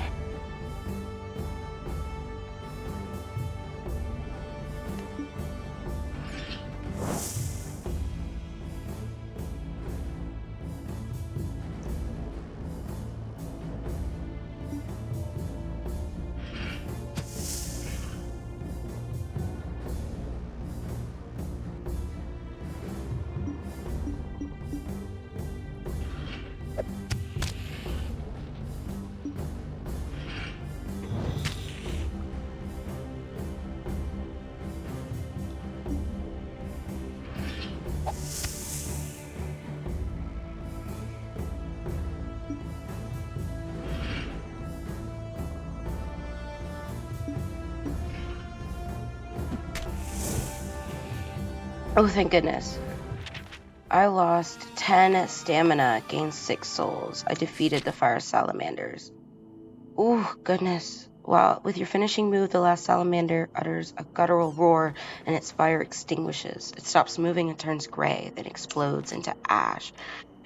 Oh, thank goodness. I lost 10 stamina, gained 6 souls. I defeated the fire salamanders. Ooh, goodness. Wow, with your finishing move, the last salamander utters a guttural roar and its fire extinguishes. It stops moving and turns gray, then explodes into ash.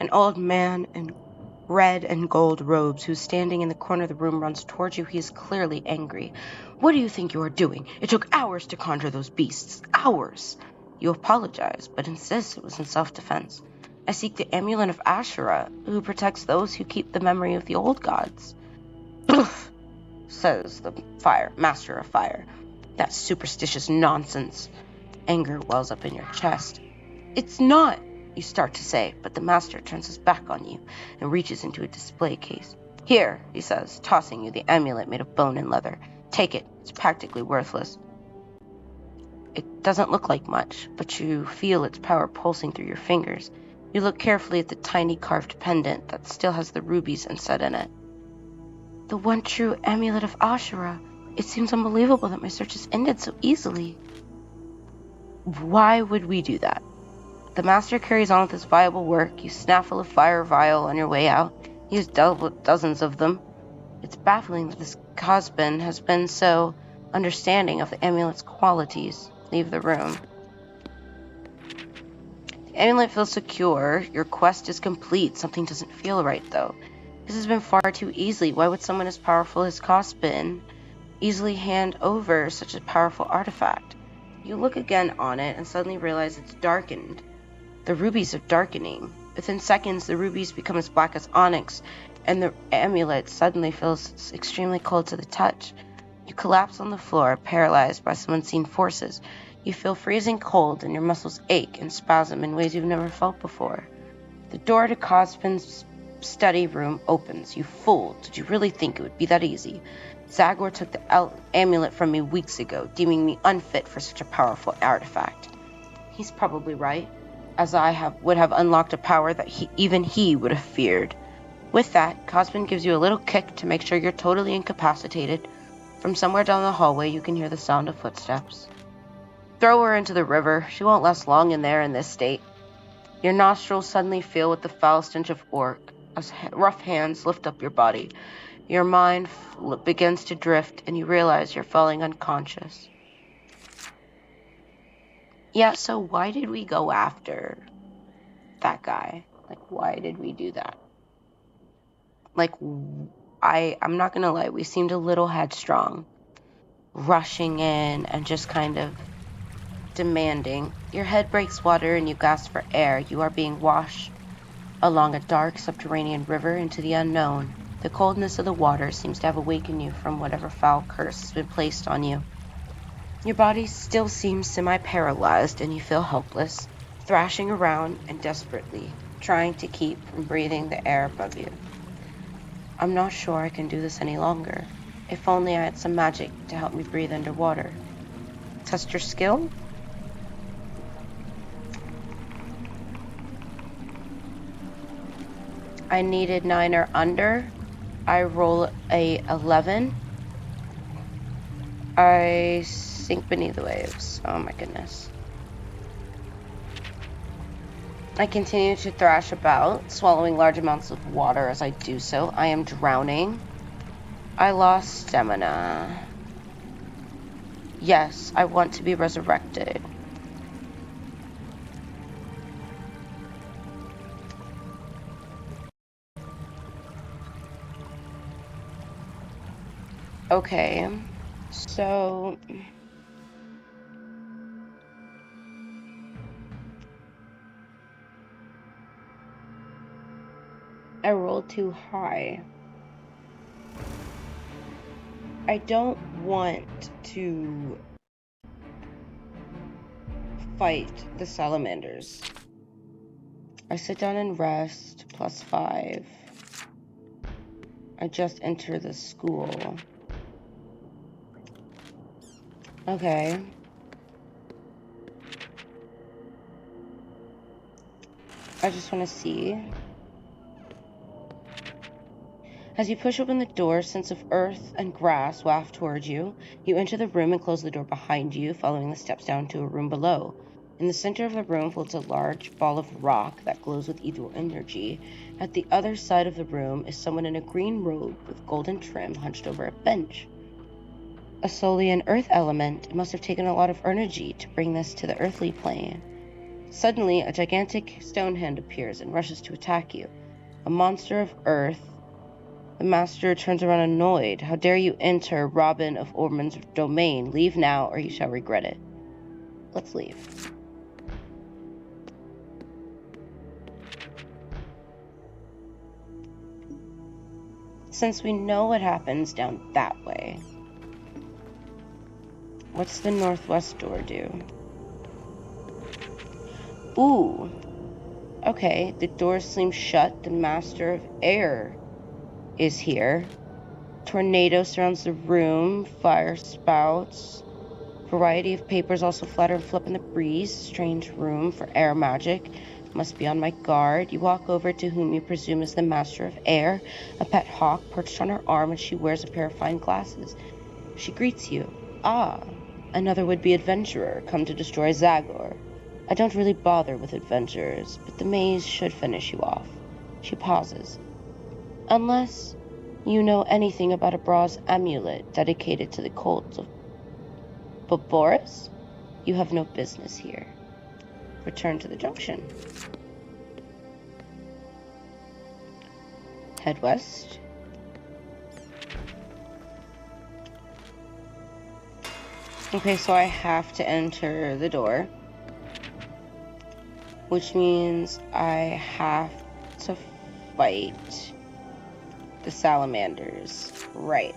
An old man in red and gold robes who's standing in the corner of the room runs towards you. He is clearly angry. What do you think you are doing? It took hours to conjure those beasts. Hours! You apologize, but insist it was in self-defense. I seek the amulet of Ashura, who protects those who keep the memory of the old gods. Poof, says the master of fire. That superstitious nonsense. Anger wells up in your chest. It's not, you start to say, but the master turns his back on you and reaches into a display case. Here, he says, tossing you the amulet made of bone and leather. Take it. It's practically worthless. It doesn't look like much, but you feel its power pulsing through your fingers. You look carefully at the tiny carved pendant that still has the rubies inset in it. The one true amulet of Ashura. It seems unbelievable that my search has ended so easily. Why would we do that? The master carries on with his viable work. You snaffle a fire vial on your way out. Use dozens of them. It's baffling that this husband has been so understanding of the amulet's qualities. Leave the room. The amulet feels secure. Your quest is complete. Something doesn't feel right, though. This has been far too easy. Why would someone as powerful as Cospin easily hand over such a powerful artifact? You look again on it and suddenly realize it's darkened. The rubies are darkening. Within seconds, the rubies become as black as onyx, and the amulet suddenly feels extremely cold to the touch. You collapse on the floor, paralyzed by some unseen forces. You feel freezing cold, and your muscles ache and spasm in ways you've never felt before. The door to Cospin's study room opens. You fool! Did you really think it would be that easy? Zagor took the amulet from me weeks ago, deeming me unfit for such a powerful artifact. He's probably right, as I would have unlocked a power that even he would have feared. With that, Cospin gives you a little kick to make sure you're totally incapacitated. From somewhere down the hallway, you can hear the sound of footsteps. Throw her into the river. She won't last long in there in this state. Your nostrils suddenly fill with the foul stench of orc, as rough hands lift up your body. Your mind begins to drift, and you realize you're falling unconscious. Yeah, so why did we go after that guy? Like, why did we do that? Like, I'm not gonna lie, we seemed a little headstrong, rushing in and just kind of demanding. Your head breaks water and you gasp for air. You are being washed along a dark subterranean river into the unknown. The coldness of the water seems to have awakened you from whatever foul curse has been placed on you. Your body still seems semi-paralyzed and you feel helpless, thrashing around and desperately trying to keep from breathing the air above you. I'm not sure I can do this any longer. If only I had some magic to help me breathe underwater. Test your skill? I needed 9 or under. I roll a 11. I sink beneath the waves. Oh my goodness. I continue to thrash about, swallowing large amounts of water as I do so. I am drowning. I lost stamina. Yes, I want to be resurrected. Okay, so I rolled too high. I don't want to fight the salamanders. I sit down and rest, +5. I just entered the school. Okay. I just want to see. As you push open the door, scents of earth and grass waft towards you. You enter the room and close the door behind you, following the steps down to a room below. In the center of the room floats a large ball of rock that glows with evil energy. At the other side of the room is someone in a green robe with golden trim hunched over a bench. A solely an earth element, it must have taken a lot of energy to bring this to the earthly plane. Suddenly, a gigantic stone hand appears and rushes to attack you. A monster of earth. The master turns around annoyed. How dare you enter Robin of Ormond's domain? Leave now or you shall regret it. Let's leave. Since we know what happens down that way, what's the northwest door do? Ooh. Okay, the door seems shut. The master of air is here. Tornado surrounds the room. Fire spouts. Variety of papers also flutter and flip in the breeze. Strange room for air magic. Must be on my guard. You walk over to whom you presume is the master of air, a pet hawk perched on her arm, and she wears a pair of fine glasses. She greets you. Ah, another would-be adventurer come to destroy Zagor. I don't really bother with adventurers, but the maze should finish you off. She pauses. Unless you know anything about a bronze amulet dedicated to the cult of Boris? You have no business here. Return to the junction. Head west. Okay, so I have to enter the door, which means I have to fight the salamanders. Right.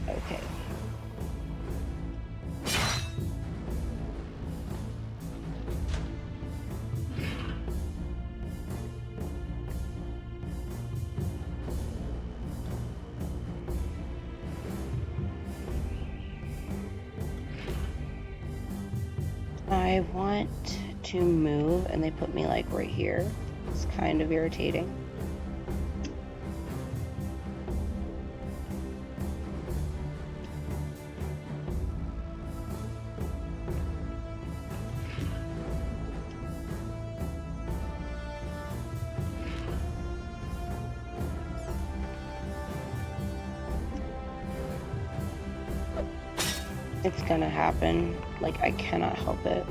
Okay. I want to move and they put me like right here. It's kind of irritating. It's gonna happen. Like, I cannot help it.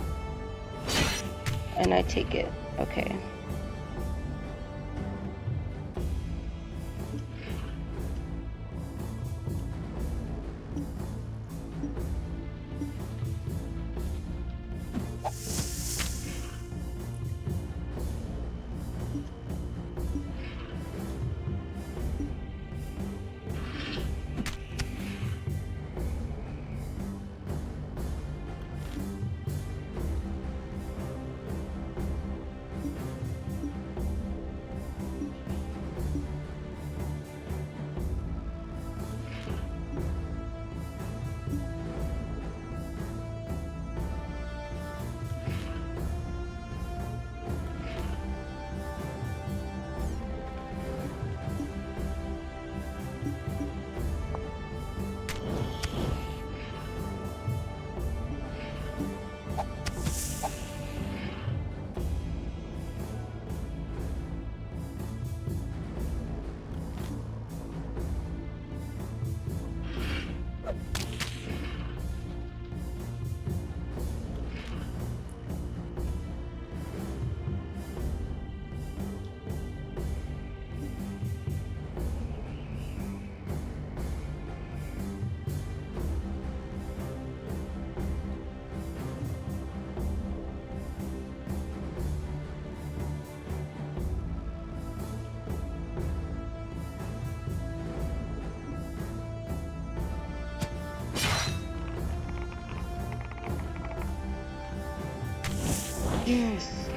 And I take it. Okay. Yes.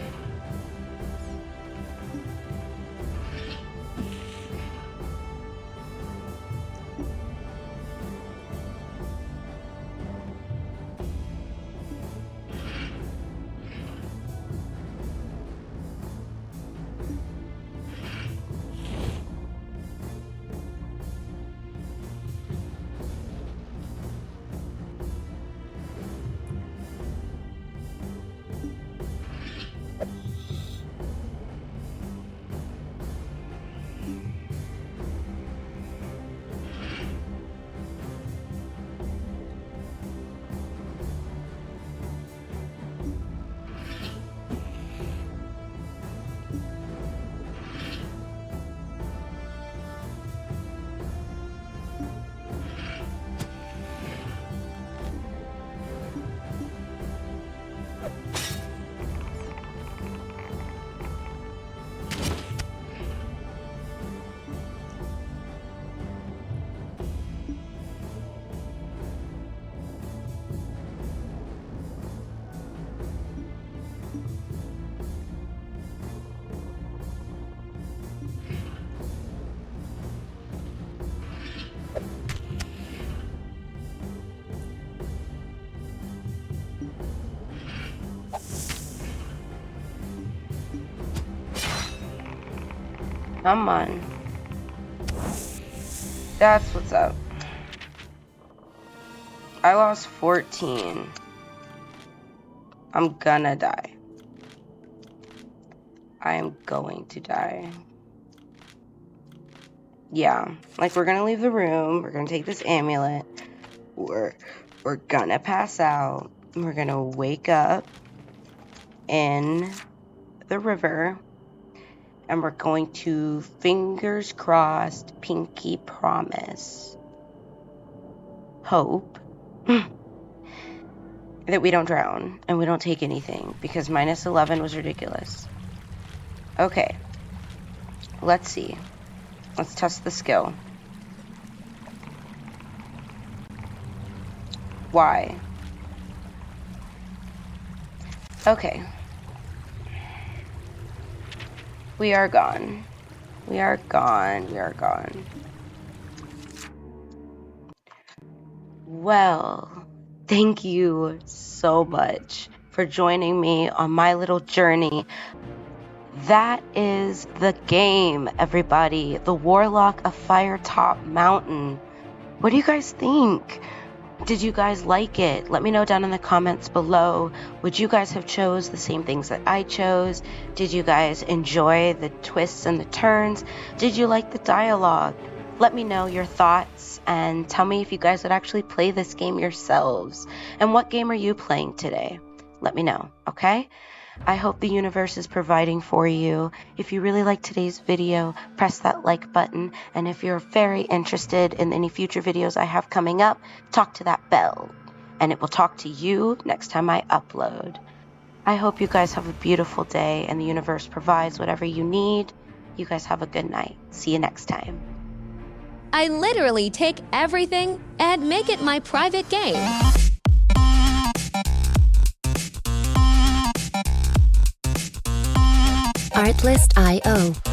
Come on. That's what's up. I lost 14. I'm gonna die. I am going to die. Yeah, like we're gonna leave the room, we're gonna take this amulet, we're gonna pass out, we're gonna wake up in the river, and we're going to, fingers crossed, pinky promise, hope that we don't drown and we don't take anything, because minus 11 was ridiculous. Okay, let's see. Let's test the skill. Why? Okay. We are gone. We are gone. We are gone. Well, thank you so much for joining me on my little journey. That is the game, everybody. The Warlock of Firetop Mountain. What do you guys think? Did you guys like it? Let me know down in the comments below. Would you guys have chose the same things that I chose? Did you guys enjoy the twists and the turns? Did you like the dialogue? Let me know your thoughts and tell me if you guys would actually play this game yourselves. And what game are you playing today? Let me know, okay? I hope the universe is providing for you. If you really like today's video, press that like button. And if you're very interested in any future videos I have coming up, talk to that bell. And it will talk to you next time I upload. I hope you guys have a beautiful day and the universe provides whatever you need. You guys have a good night. See you next time. I literally take everything and make it my private game. Artlist.io